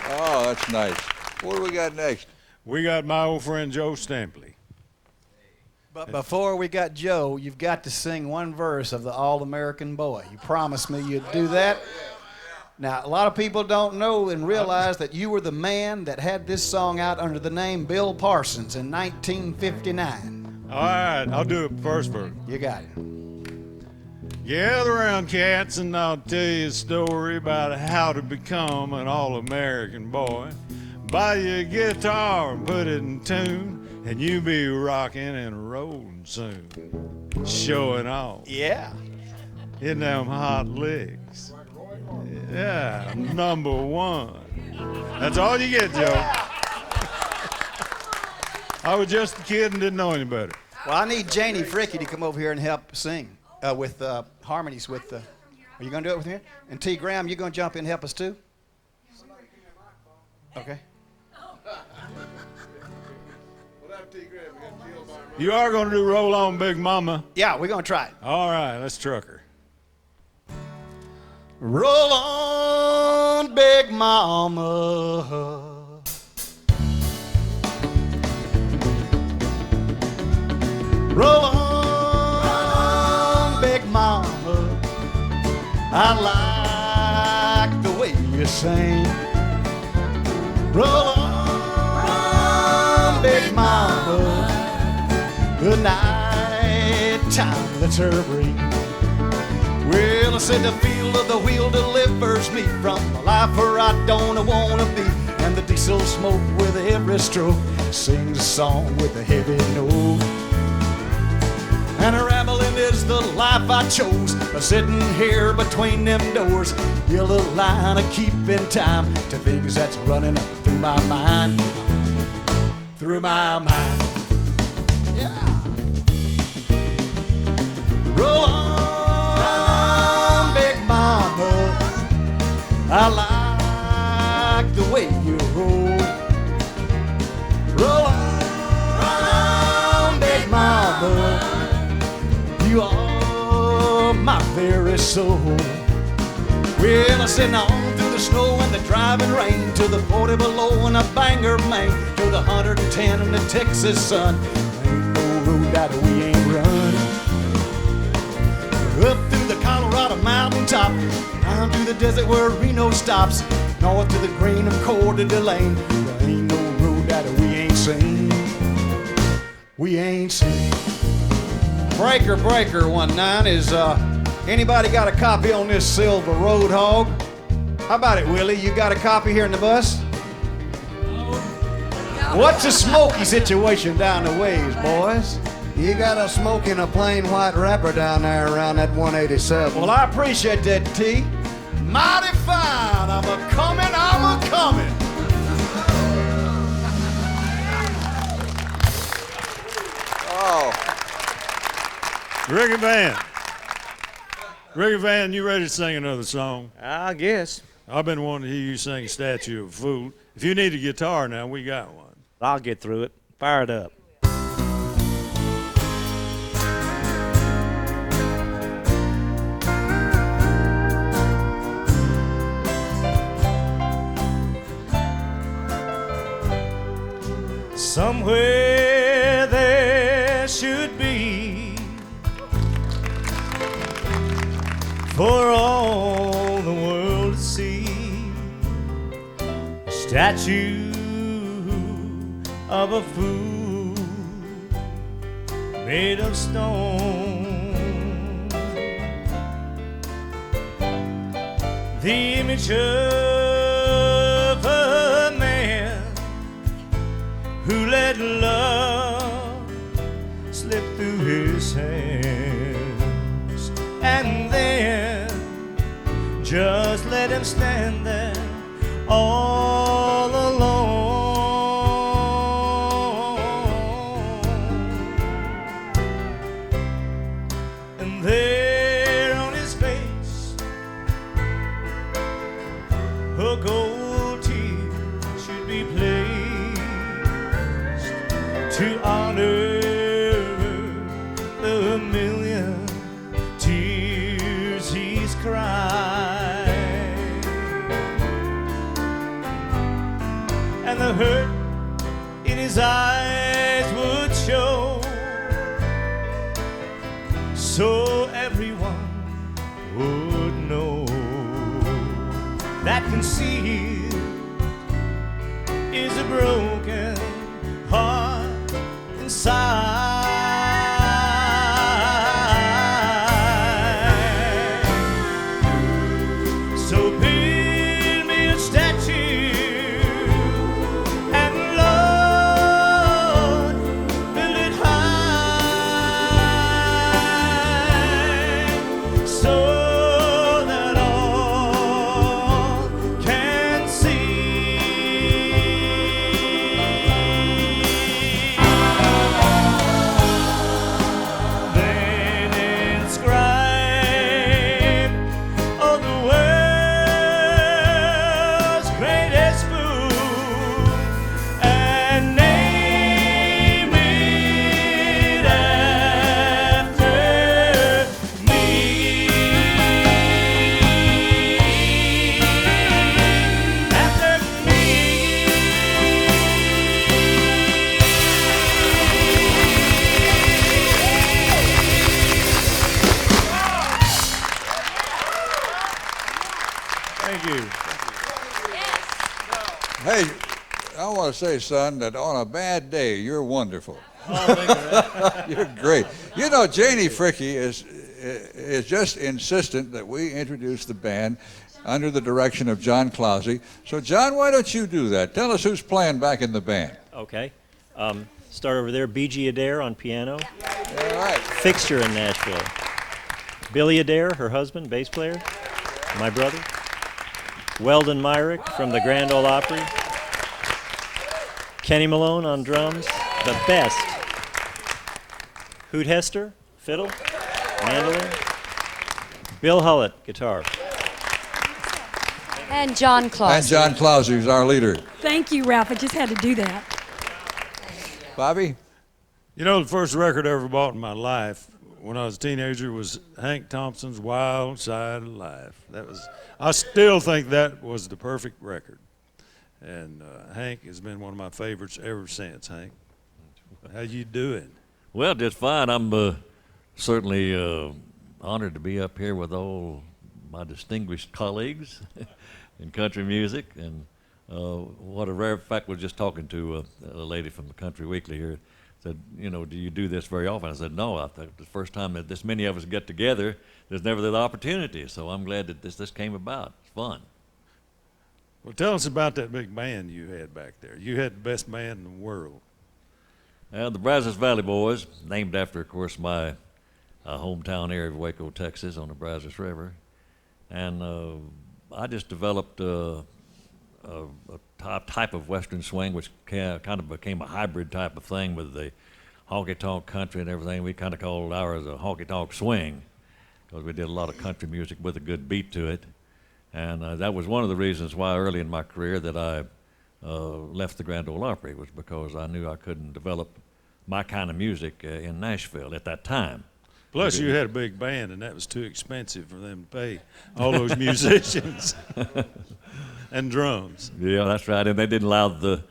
Oh, that's nice. What do we got next? We got my old friend Joe Stampley. But before we got Joe, you've got to sing one verse of the All-American Boy. You promised me you'd do that. Now, a lot of people don't know and realize that you were the man that had this song out under the name Bill Parsons in 1959. All right, I'll do it first verse. You got it. Gather around, cats, and I'll tell you a story about how to become an all-American boy. Buy you a guitar and put it in tune, and you be rocking and rolling soon. Showing off. Yeah. In them hot licks. Yeah, number one. That's all you get, Joe. I was just a kid and didn't know any better. Well, I need Janie Fricky to come over here and help sing with harmonies with the. Are you going to do it with me? And T. Graham, you going to jump in and help us too? Okay. You are going to do Roll On Big Mama? Yeah, we're going to try it. All right, let's truck her. Roll on, Big Mama. Roll on, Big Mama. I like the way you sing. Roll on, Big Mama. Good night time, let's hurry. Well, I said the feel of the wheel delivers me from the life where I don't wanna be. And the diesel smoke with every stroke sings a song with a heavy note. And rambling is the life I chose, sitting here between them doors. Yellow line of keeping time to things that's running up through my mind. Through my mind. Yeah. Roll on, Big Mama. I like the way you roll. Roll on, Big Mama. You are my very soul. Well, I'm sitting on through the snow and the driving rain, to the 40 below and a Bangor, Maine, to the 110 in the Texas sun. Ain't no road that we ain't run. Up through the Colorado mountaintop, down to the desert where Reno stops, north to the green of Coeur d'Alene. There ain't no road that we ain't seen. We ain't seen. Breaker 19 is, anybody got a copy on this Silver Roadhog? How about it, Willie? You got a copy here in the bus? What's the smoky situation down the ways, boys? You got a smoking a plain white wrapper down there around that 187. Well, I appreciate that, T. Mighty fine. I'm a-coming. Oh. Ricky Van, you ready to sing another song? I guess. I've been wanting to hear you sing Statue of a Fool. If you need a guitar now, we got one. I'll get through it. Fire it up. Somewhere there should be, for all the world to see, a statue of a fool made of stone, the image of a man who let love slip through his hands, and then just let him stand there all alone. And there on his face a gold tear should be placed to honor the million tears he's cried, and the hurt in his eyes would show, so everyone would know that concealed is a broken heart inside. Thank you. Hey, I want to say, son, that on a bad day, you're wonderful. You're great. You know, Janie Fricke is just insistent that we introduce the band under the direction of John Clausey. So, John, why don't you do that? Tell us who's playing back in the band. Okay. Start over there. B.G. Adair on piano. All right. Fixture in Nashville. Billy Adair, her husband, bass player. My brother. Weldon Myrick from the Grand Ole Opry. Kenny Malone on drums, the best. Hoot Hester, fiddle, mandolin. Bill Hullett, guitar. And John Clausey. And John Clausey, who's our leader. Thank you, Ralph. I just had to do that. Bobby? You know, the first record I ever bought in my life when I was a teenager was Hank Thompson's Wild Side of Life. I still think that was the perfect record. And Hank has been one of my favorites ever since. Hank, how you doing? Well, just fine. I'm certainly honored to be up here with all my distinguished colleagues in country music. And what a rare fact, was just talking to a lady from the Country Weekly here. Said, you know, do you do this very often? I said, no. I thought the first time that this many of us get together, there's never that opportunity. So I'm glad that this came about. It's fun. Well, tell us about that big band you had back there. You had the best band in the world. The Brazos Valley Boys, named after, of course, my hometown area of Waco, Texas, on the Brazos River. And I just developed a type of Western swing, which kind of became a hybrid type of thing with the honky-tonk country and everything. We kind of called ours a honky-tonk swing because we did a lot of country music with a good beat to it. And that was one of the reasons why early in my career that I left the Grand Ole Opry, was because I knew I couldn't develop my kind of music in Nashville at that time. Plus, you had a big band, and that was too expensive for them to pay all those musicians and drums. Yeah, that's right. And they didn't allow the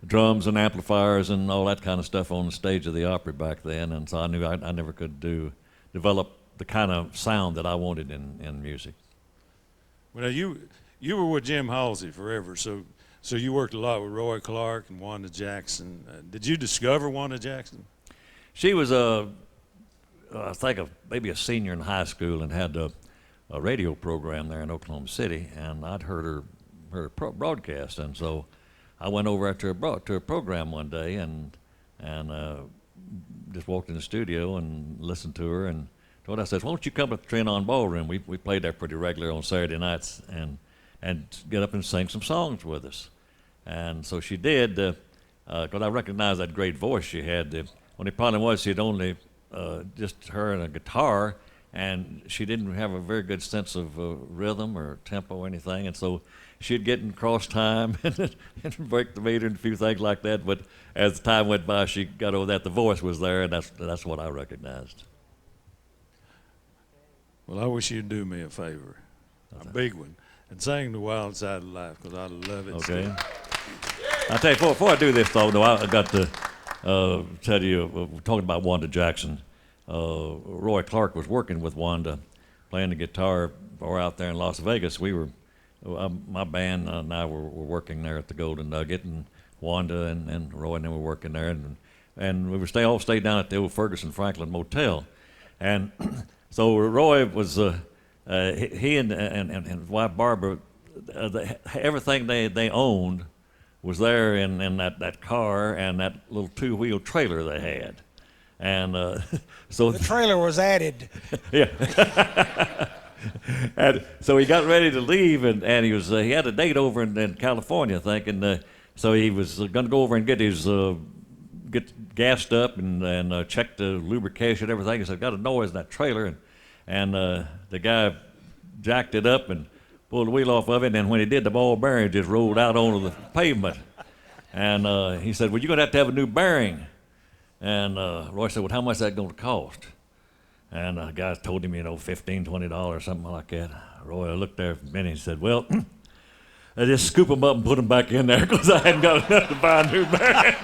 drums and amplifiers and all that kind of stuff on the stage of the Opry back then. And so I knew I never could develop the kind of sound that I wanted in music. Well, you were with Jim Halsey forever, so you worked a lot with Roy Clark and Wanda Jackson. Did you discover Wanda Jackson? She was I think maybe a senior in high school, and had a radio program there in Oklahoma City, and I'd heard her broadcast, and so I went over to a program one day and just walked in the studio and listened to her, and I said, why don't you come to the Trent-On Ballroom? We played there pretty regular on Saturday nights, and get up and sing some songs with us. And so she did, because I recognized that great voice she had. The only problem was she'd only just her and a guitar, and she didn't have a very good sense of rhythm or tempo or anything, and so she'd get in cross time and break the meter and a few things like that. But as the time went by, she got over that. The voice was there, and that's what I recognized. Well, I wish you'd do me a favor, a big one, and sing The Wild Side of Life, because I love it. Okay. I'll tell you, before I do this, though, I got to tell you, talking about Wanda Jackson, Roy Clark was working with Wanda, playing the guitar, or out there in Las Vegas. We were, my band and I were working there at the Golden Nugget, and Wanda and Roy and them were working there, and we were all stayed down at the old Ferguson Franklin Motel, and so Roy was he and his wife Barbara, everything they owned was there in that car and that little two-wheel trailer they had, and so the trailer was added. Yeah. And so he got ready to leave, and he had a date over in California, I think, and so he was going to go over and get gassed up and check the lubrication and everything. He said, got a noise in that trailer, and the guy jacked it up and pulled the wheel off of it, and then when he did, the ball bearing just rolled out onto the pavement. And he said, well, you're going to have a new bearing. And Roy said, well, how much is that going to cost? And the guy told him, $15, $20, something like that. Roy looked there for a minute and said, well, I just scoop them up and put them back in there because I hadn't got enough to buy a new bearing.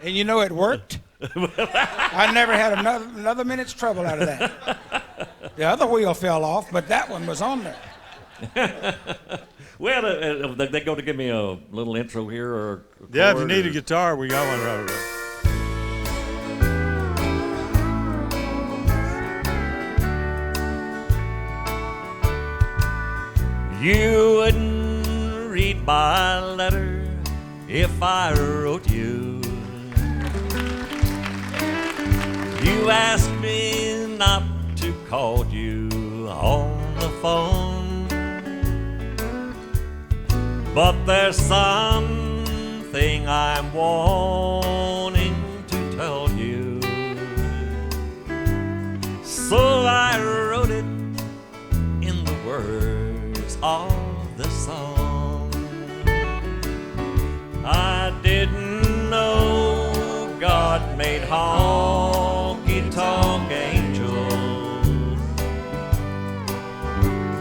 And it worked? I never had another minute's trouble out of that. The other wheel fell off, but that one was on there. Well, they're going to give me a little intro here, or yeah, if you need a guitar, we got one right around. You wouldn't read my letter if I wrote you. You asked me not to call you on the phone, but there's something I'm wanting to tell you. So I wrote it in the words of the song. I didn't know God made honky-tonk angels.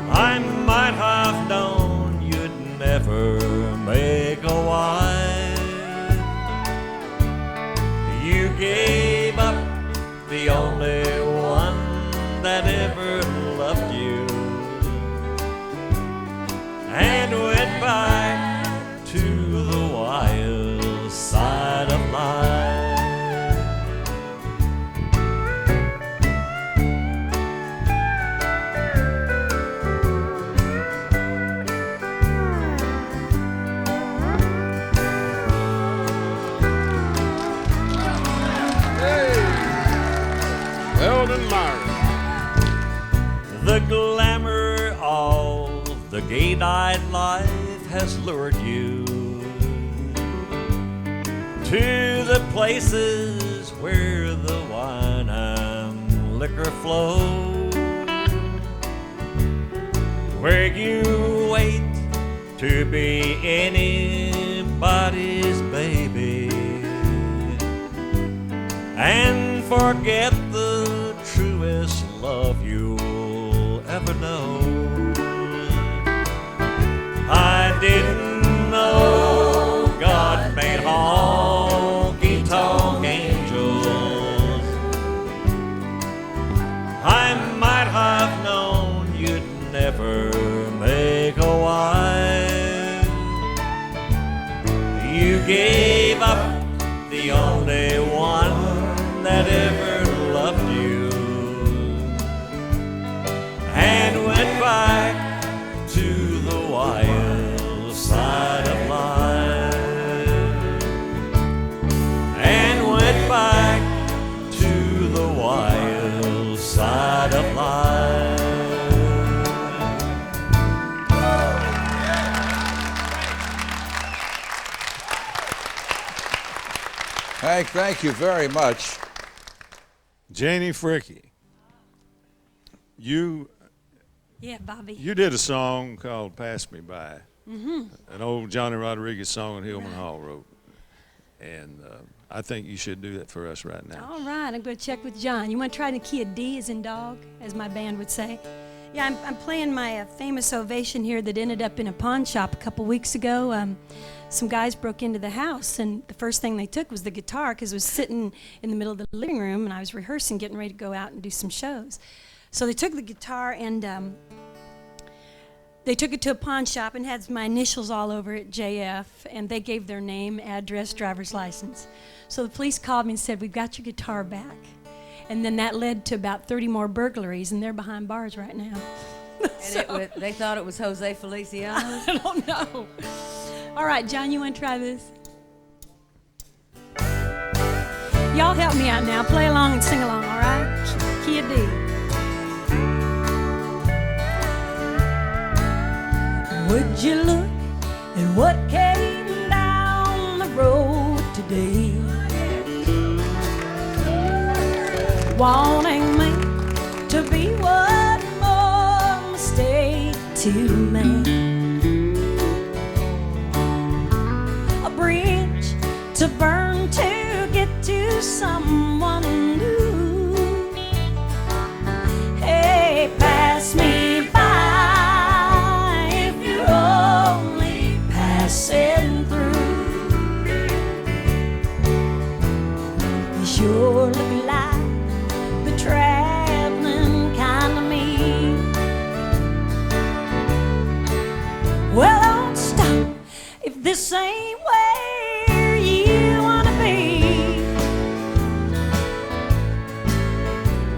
I might have known you'd never make a wife. You gave up the only one that ever loved you, and went back to the wild side of life. The glamour of the gay-dyed life has lured you to the places where the wine and liquor flow, where you wait to be anybody's baby and forget the truest love you'll ever know. I didn't know God made honky-tonk angels. I might have known you'd never make a wife. You gave up the only one that ever loved you, and went back to the wild side of life, and went back to the wild side of life. Hank, thank you very much. Janie Fricke, Yeah, Bobby. you did a song called Pass Me By. Mm-hmm. An old Johnny Rodriguez song that Hillman Hall wrote. And I think you should do that for us right now. All right, I'm going to check with John. You want to try the key of D as in dog, as my band would say? Yeah, I'm playing my famous ovation here that ended up in a pawn shop a couple weeks ago. Some guys broke into the house, and the first thing they took was the guitar, because it was sitting in the middle of the living room, and I was rehearsing, getting ready to go out and do some shows. So they took the guitar, and they took it to a pawn shop and had my initials all over it, JF, and they gave their name, address, driver's license. So the police called me and said, "We've got your guitar back." And then that led to about 30 more burglaries, and they're behind bars right now. And they thought it was Jose Feliciano? I don't know. All right, John, you want to try this? Y'all help me out now. Play along and sing along, all right? Key of D. Would you look at what came down the road today? Wanting me to be one more mistake to make. A bridge to burn to get to someone new. Hey, pass me by if you're only passing through. 'Cause you're look like the traveling kind of me. Well, don't stop if this ain't where you wanna be.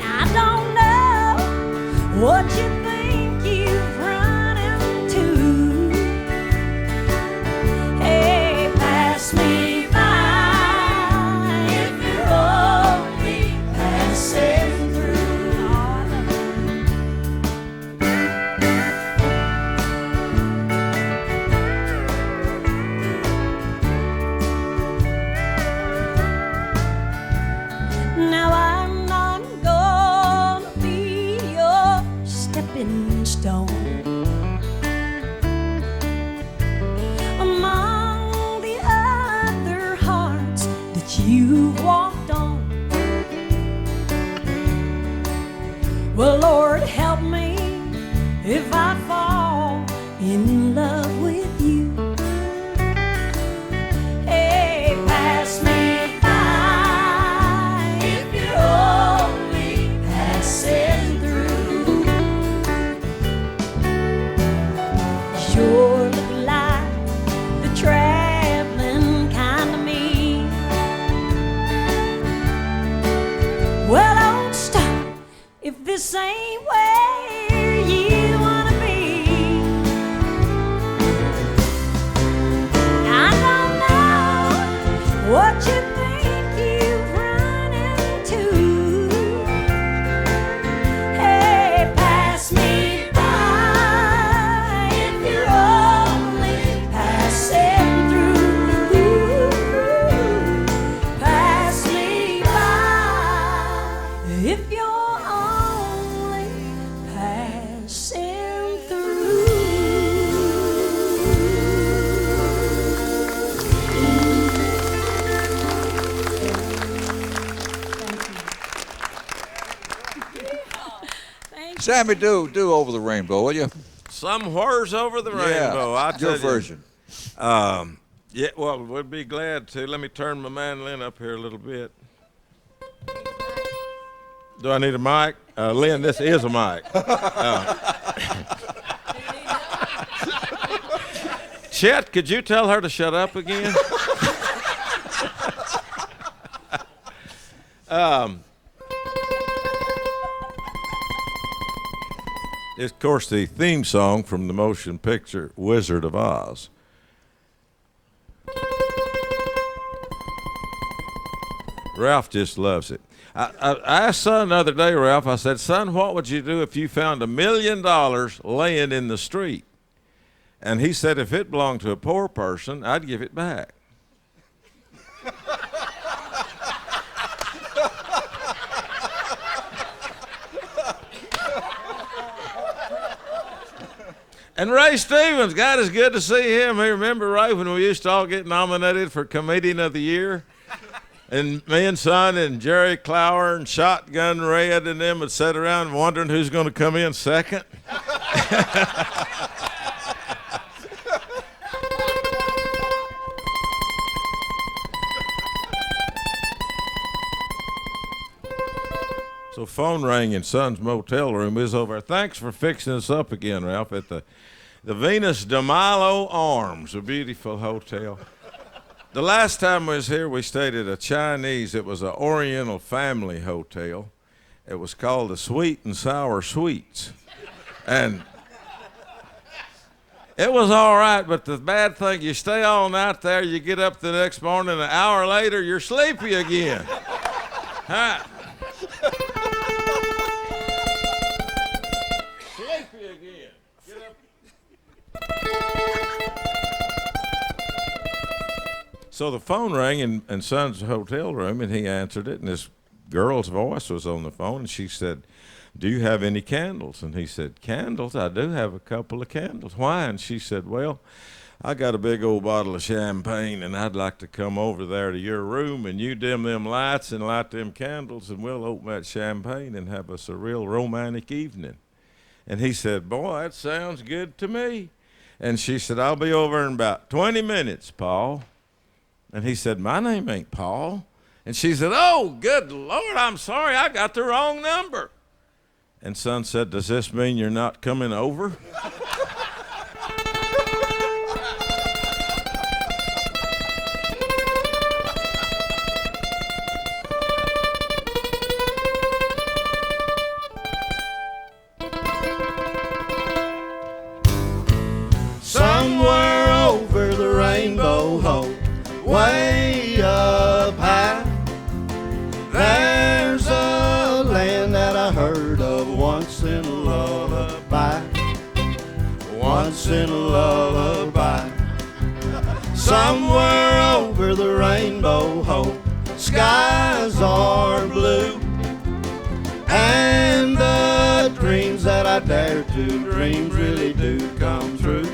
I don't know what you think you've run into. Hey, pass me by if you're only passing through. Now I'm not gonna be your stepping stone among the other hearts that you've walked on. Well, Lord, help me if I fall in love with you. Hey, pass me by if you're only passing through. Sure look like the traveling kind of me. Well, don't stop if this ain't where you wanna be. I don't know what you think you've run into. Hey, pass me by if you're only passing through. Pass me by if you're only passing through. Sammy, do Over the Rainbow, will you? Somewheres over the rainbow. I tell your you. version. Yeah, well, we'd be glad to. Let me turn my mandolin up here a little bit. Do I need a mic? Lynn, this is a mic. Chet, could you tell her to shut up again? It's, of course, the theme song from the motion picture Wizard of Oz. Ralph just loves it. I asked son the other day, Ralph, I said, son, what would you do if you found $1 million laying in the street? And he said, if it belonged to a poor person, I'd give it back. And Ray Stevens, God, it's good to see him. Hey, remember, Ray, when we used to all get nominated for Comedian of the Year? And me and son and Jerry Clower and Shotgun Red and them would sit around wondering who's going to come in second. So phone rang in Son's motel room. Is over. Thanks for fixing us up again, Ralph, at the Venus de Milo Arms, a beautiful hotel. The last time I was here, we stayed at a Chinese. It was an Oriental family hotel. It was called the Sweet and Sour Sweets. And it was all right, but the bad thing, you stay all night there, you get up the next morning, an hour later, you're sleepy again. Huh? Sleepy again. Get up. So the phone rang in Son's hotel room, and he answered it, and this girl's voice was on the phone, and she said, do you have any candles? And he said, candles? I do have a couple of candles. Why? And she said, well, I got a big old bottle of champagne, and I'd like to come over there to your room, and you dim them lights and light them candles, and we'll open that champagne and have us a real romantic evening. And he said, boy, that sounds good to me. And she said, I'll be over in about 20 minutes, Paul. And he said, my name ain't Paul. And she said, "Oh, good Lord, I'm sorry, I got the wrong number." And son said, "Does this mean you're not coming over?" Somewhere over the rainbow, ho, way up high, there's a land that I heard of once in a lullaby. Once in a lullaby. Somewhere over the rainbow, ho, skies are blue, and the dreams that I dare to dream really do come true.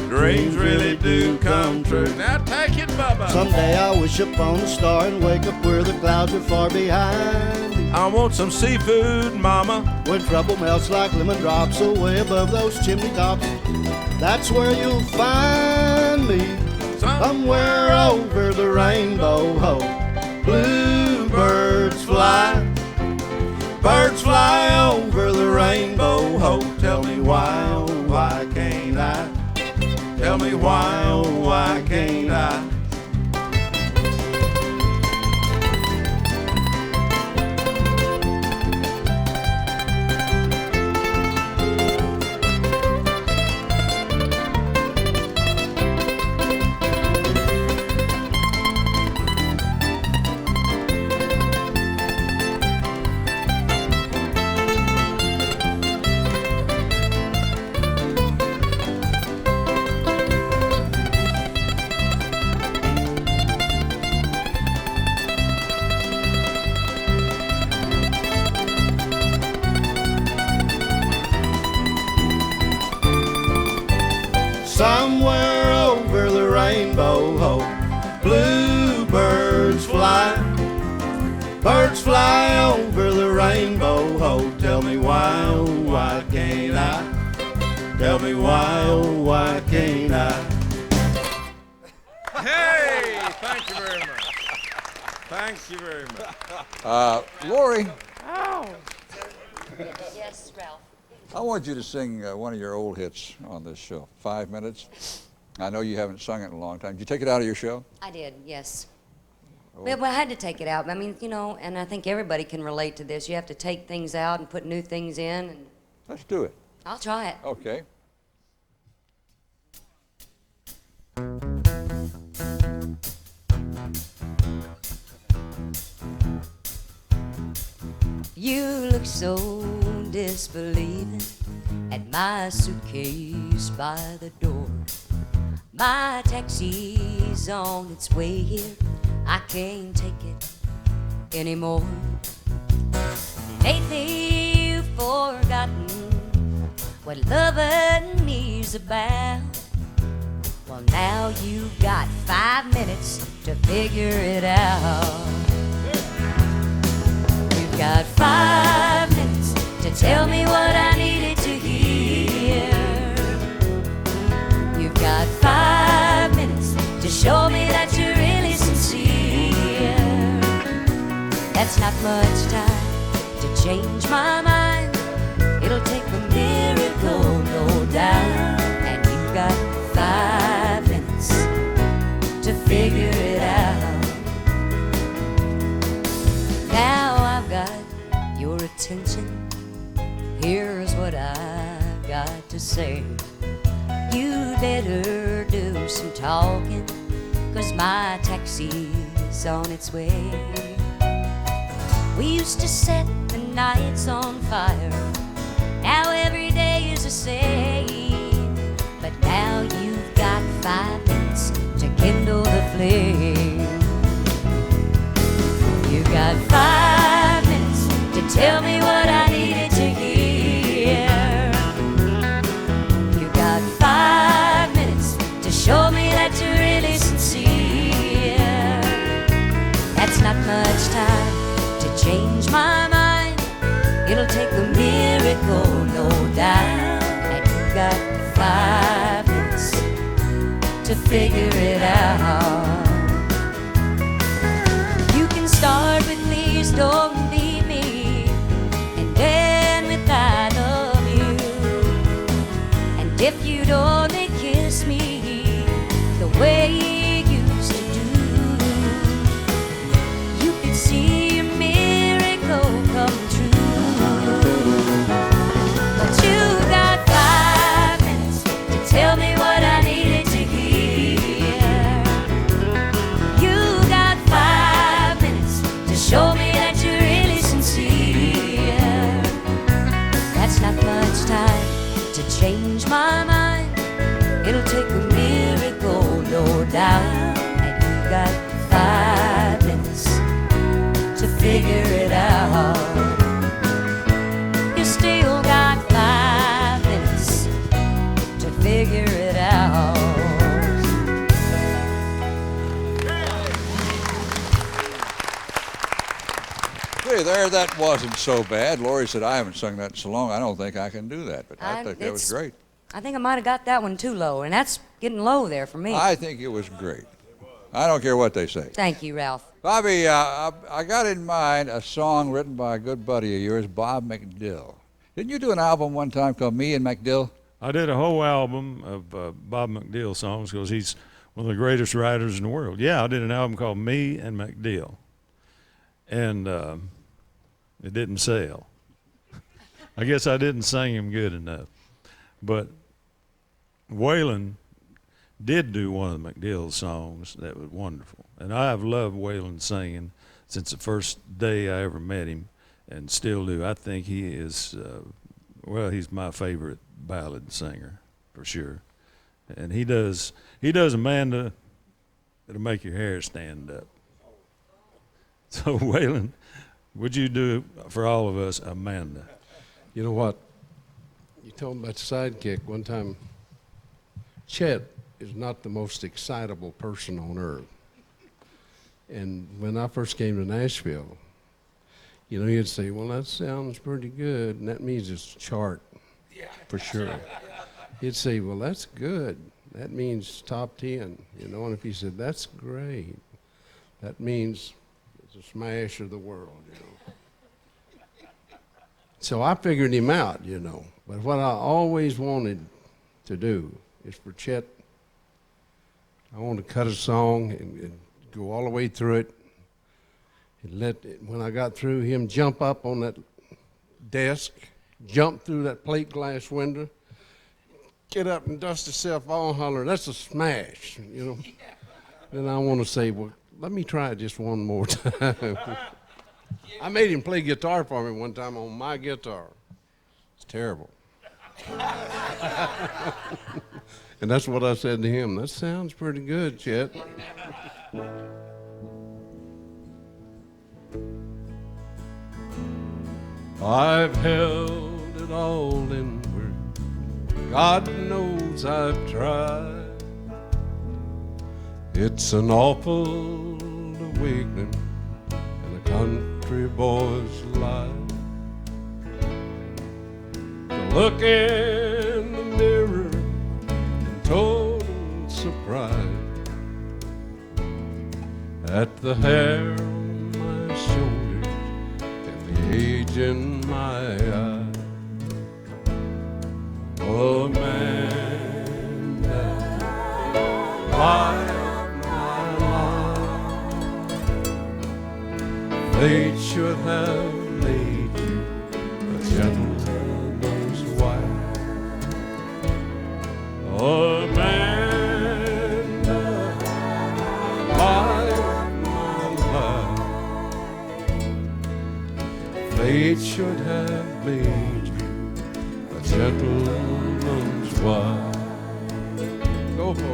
Dreams really do come true. Now take it, Bubba. Someday I wish upon a star and wake up where the clouds are far behind me. I want some seafood, Mama. When trouble melts like lemon drops away above those chimney tops, that's where you'll find me. Somewhere over the rainbow, ho, bluebirds fly. Birds fly over the rainbow, ho. Tell me why, oh, why can't I? Tell me why, oh, why can't I? Somewhere over the rainbow, ho, bluebirds fly. Birds fly over the rainbow, ho. Tell me why, oh, why can't I? Tell me why, oh, why can't I? Hey, thank you very much. Thank you very much. Lorrie, Oh. Yes, Ralph. I want you to sing one of your old hits on this show. 5 minutes. I know you haven't sung it in a long time. Did you take it out of your show? I did, yes. Oh. Well, I had to take it out. I mean, you know, and I think everybody can relate to this. You have to take things out and put new things in. And let's do it. I'll try it. Okay. You look so disbelieving at my suitcase by the door. My taxi's on its way here. I can't take it anymore. Lately you've forgotten what loving is about. Well, now you've got 5 minutes to figure it out. You've got 5 minutes to tell me what I needed to hear. You've got 5 minutes to show me that you're really sincere. That's not much time to change my mind. It'll take a miracle, no doubt. And you've got 5 minutes to figure it out. Now I've got your attention. Here's what I've got to say. You better do some talking, 'cause my taxi's on its way. We used to set the nights on fire. Now every day is the same. But now you've got 5 minutes to kindle the flame. You've got 5 minutes to tell me what I needed to hear. You've got 5 minutes to show me that you're really sincere. That's not much time to change my mind. It'll take a miracle, no doubt. And you've got 5 minutes to figure it out. Start with please don't leave me, and end with I love you. And if you'd only kiss me the way you used to do, you could see a miracle come true. But you got 5 minutes to tell me what I needed to hear. You got 5 minutes to show me that you're really sincere. That's not much time to change my mind. It'll take a miracle, no doubt. And you got 5 minutes to figure it out. You still got 5 minutes to figure it out. Hey, there, that wasn't so bad. Lorrie said, I haven't sung that in so long, I don't think I can do that. But I think that was great. I think I might have got that one too low, and that's getting low there for me. I think it was great. I don't care what they say. Thank you, Ralph. Bobby, I got in mind a song written by a good buddy of yours, Bob McDowell. Didn't you do an album one time called Me and McDowell? I did a whole album of Bob McDowell songs because he's one of the greatest writers in the world. Yeah, I did an album called Me and McDowell. And it didn't sell. I guess I didn't sing him good enough. But Waylon did do one of the McDowell songs that was wonderful. And I have loved Waylon singing since the first day I ever met him, and still do. I think he is, well, he's my favorite ballad singer, for sure. And he does Amanda that'll make your hair stand up. So, Waylon, would you do for all of us, Amanda? You know what? You told me about the sidekick one time. Chet is not the most excitable person on earth. And when I first came to Nashville, you know, he'd say, well, that sounds pretty good, and that means it's a chart, for sure. He'd say, well, that's good. That means top 10, you know, and if he said, that's great, that means it's a smash of the world, you know. So I figured him out, you know. But what I always wanted to do is for Chet, I wanted to cut a song and go all the way through it and when I got through, him jump up on that desk, jump through that plate glass window, get up and dust himself all and holler, that's a smash, you know. Then I want to say, well, let me try it just one more time. I made him play guitar for me one time on my guitar. It's terrible. And that's what I said to him. That sounds pretty good, Chet. I've held it all inward. God knows I've tried. It's an awful awakening in a country boy's life. To look in the mirror in total surprise at the hair on my shoulders and the age in my eye. Oh, Amanda, light of my life, fate should have made you a gentleman's wife. Oh, Amanda, light of my life, fate should have made you a gentleman's wife. Go for it.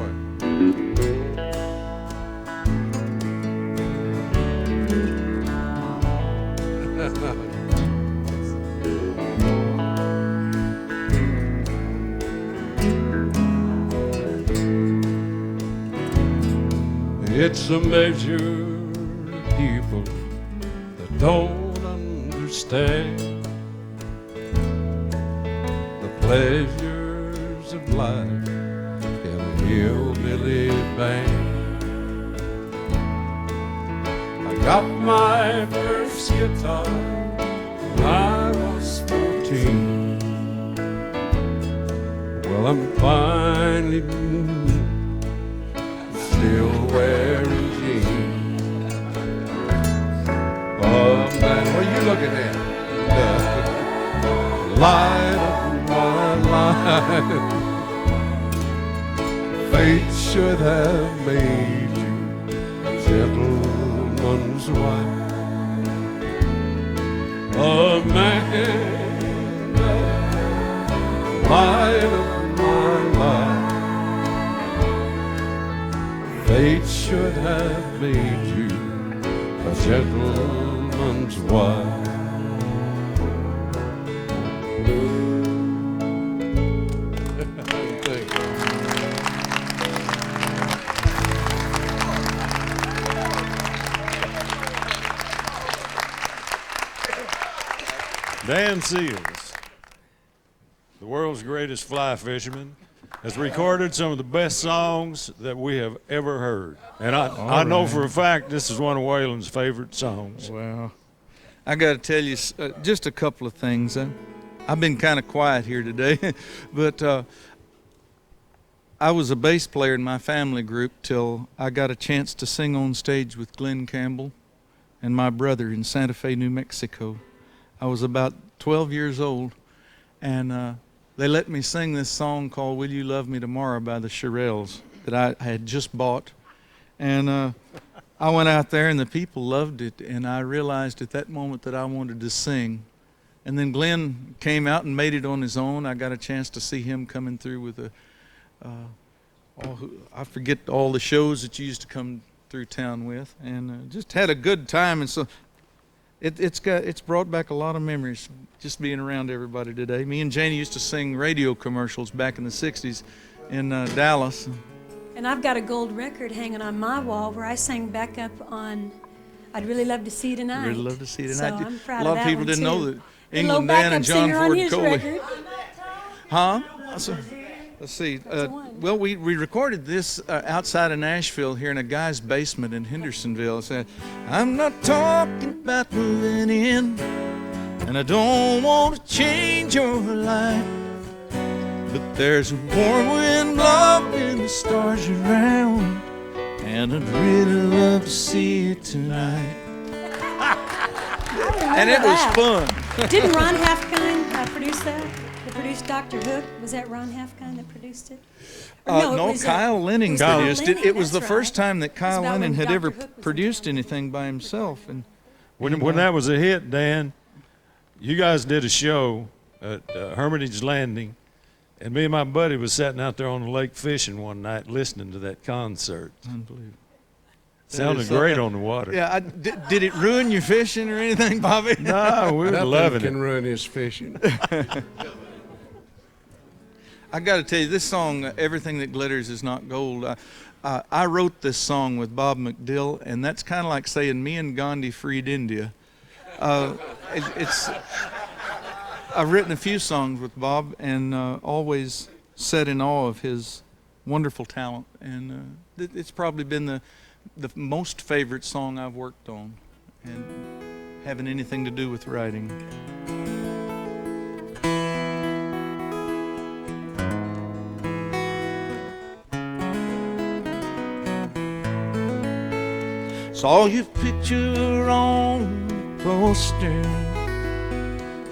It's a measure of people that don't understand the pleasures of life in a hillbilly band. I got my first guitar when I was 14. Well, I'm finally blue, still wearing jeans. Oh man, what are you looking at? The light of my life. Fate should have made you a gentleman's wife. A man, the light of my life. Fate should have made you a gentleman's wife. Dan Seals, the world's greatest fly fisherman, has recorded some of the best songs that we have ever heard. And I know for a fact this is one of Waylon's favorite songs. Well, I got to tell you just a couple of things. I've been kind of quiet here today, but I was a bass player in my family group till I got a chance to sing on stage with Glen Campbell and my brother in Santa Fe, New Mexico. I was about 12 years old, and they let me sing this song called Will You Love Me Tomorrow by the Shirelles that I had just bought. And I went out there, and the people loved it, and I realized at that moment that I wanted to sing. And then Glen came out and made it on his own. I got a chance to see him coming through with I forget all the shows that you used to come through town with, and just had a good time. And so it's brought back a lot of memories just being around everybody today. Me and Janie used to sing radio commercials back in the 60s in Dallas. And I've got a gold record hanging on my wall where I sang back up on I'd Really Love to See You Tonight. Really Love to See You So Tonight. I'm proud a lot of of that people one, didn't too. know that And England low Dan and backup John singer on Ford his Coley. record. Huh? Let's see. Well, we recorded this outside of Nashville here in a guy's basement in Hendersonville. It said, I'm not talking about moving in, and I don't want to change your life, but there's a warm wind blowing the stars around, and I'd really love to see you tonight. And it was fun. Didn't Ron Halfkind produce that? That produced Dr. Hook? Was that Ron Halfkind that produced it? No, Kyle Lenning produced it. It was the that's first time that Kyle about Lennon when had Dr. ever Hook was produced anything by himself. And When that was a hit, Dan, you guys did a show at Hermitage Landing, and me and my buddy was sitting out there on the lake fishing one night listening to that concert. Unbelievable. Sounded great on the water. Yeah, did it ruin your fishing or anything, Bobby? No, we were Nothing loving can it. ruin his fishing. I got to tell you, this song, Everything That Glitters Is Not Gold, I wrote this song with Bob McDowell, and that's kind of like saying me and Gandhi freed India. I've written a few songs with Bob, and always sat in awe of his wonderful talent, and it's probably been the most favorite song I've worked on, and having anything to do with writing. Saw your picture on the poster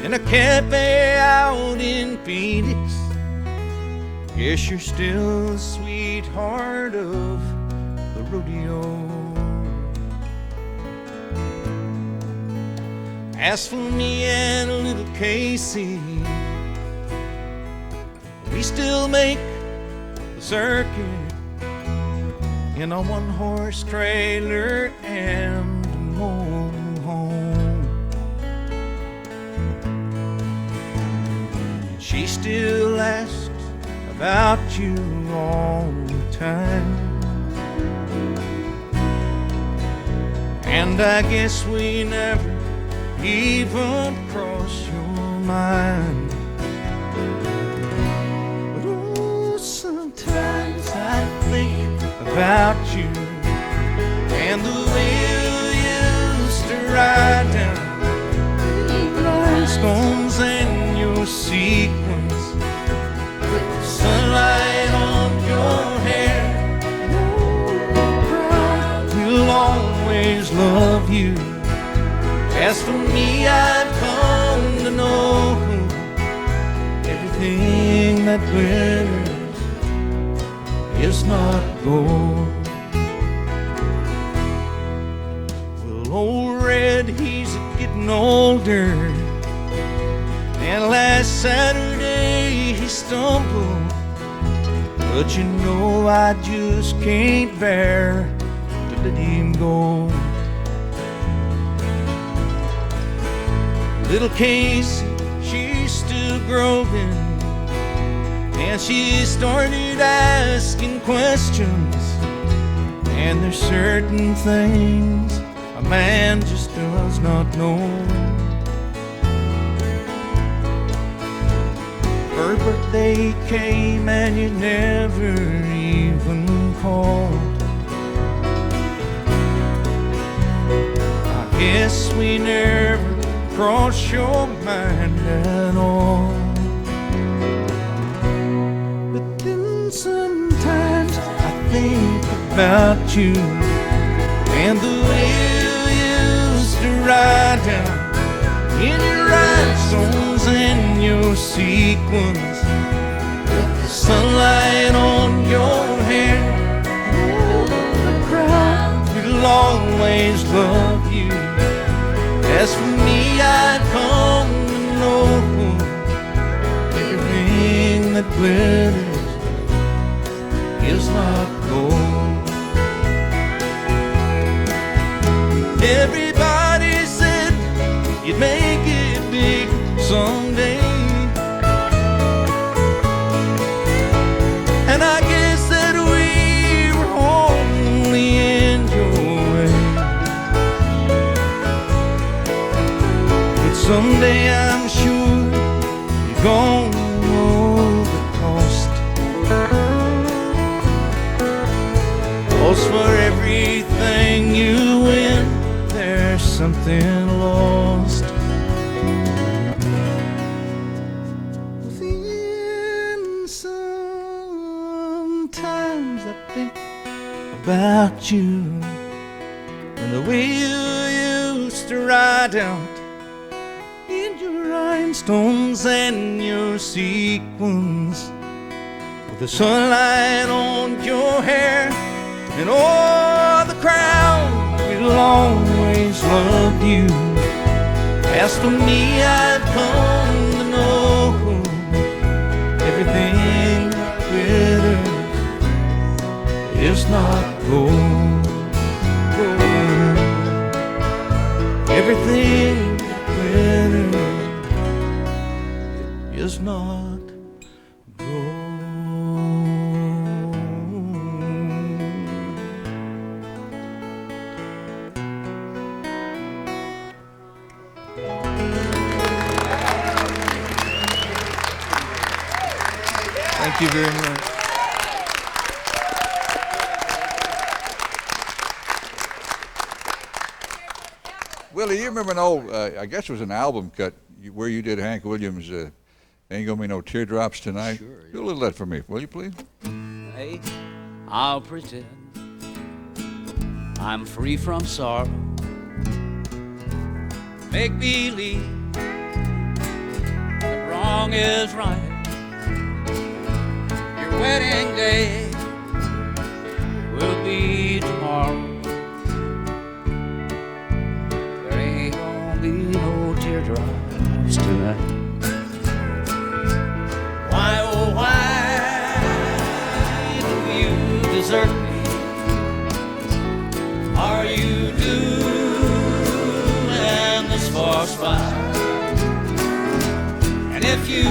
in a cafe out in Phoenix. Guess you're still the sweetheart of the rodeo. As for me and little Casey, we still make the circuit in a one-horse trailer and a mobile home. She still asks about you all the time, and I guess we never even cross your mind. But oh, sometimes I think about you and the way you ride down rhinestones and your sequins, with the sunlight on your hair. We'll always love you. As for me, I've come to know everything that glitters is not gold. Well, old Red, he's getting older, and last Saturday he stumbled. But you know I just can't bear to let him go. Little Casey, she's still growing, and she started asking questions. And there's certain things a man just does not know. Her birthday came and you never even called. I guess we never crossed your mind at all. But then sometimes I think about you and the way you used to ride down in your rhinestones and your sequins, with the sunlight on your hair. Oh, the crowd will always love you. As for me, I've come to know everything that glitters is not gold. Everybody said you'd make it big someday, and I guess that we were only in your way. But someday I'm sure you're gonna know the cost. 'Cause for everything you win, there's something lost. Then sometimes I think about you and the way you used to ride out in your rhinestones and your sequins, with the sunlight on your hair. And all the crowd will always love you. As for me, I've come to know everything that glitters is not gold. Everything that glitters is not gold. Thank you very much. Willie, you remember an old, I guess it was an album cut where you did Hank Williams' Ain't Gonna Be No Teardrops Tonight? Sure. Do a little of that for me, will you please? Hey, I'll pretend I'm free from sorrow. Make believe that wrong is right. Your wedding day will be tomorrow. There ain't gonna be no teardrops tonight. Why, oh why do you desert me? Are you doing this for spite? And if you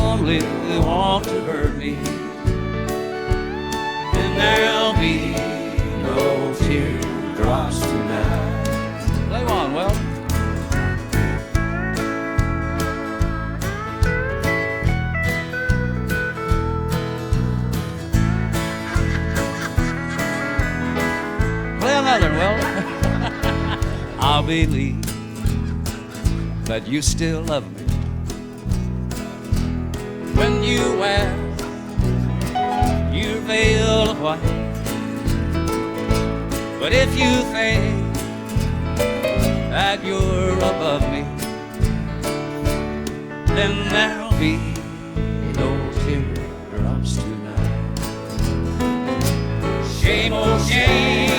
only want to hurt me, then there'll be no teardrops tonight. Play on, well. Play another, well. believe that you still love me when you wear your veil of white. But if you think that you're above me, then there'll be no teardrops tonight. Shame, oh shame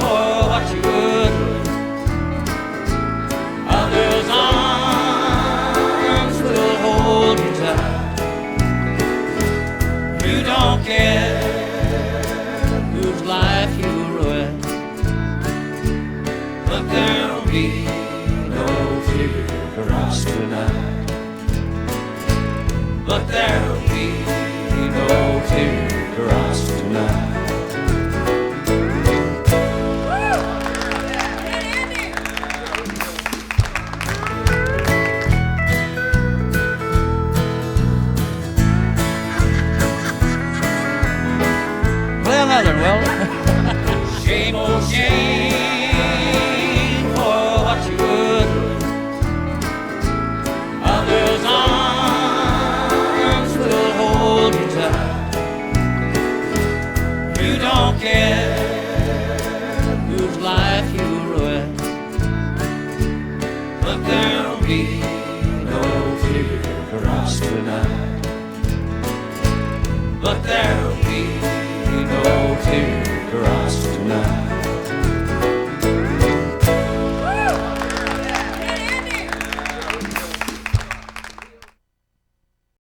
for what you would. Others' arms will hold you tight. You don't care whose life you ruin, but there'll be no teardrops tonight. But there'll be no teardrops tonight. Play another, well. Shame, oh shame for what you would. Others' arms will hold you tight. You don't care whose life you ruin, but there'll be no teardrops tonight. But there'll be no teardrops tonight.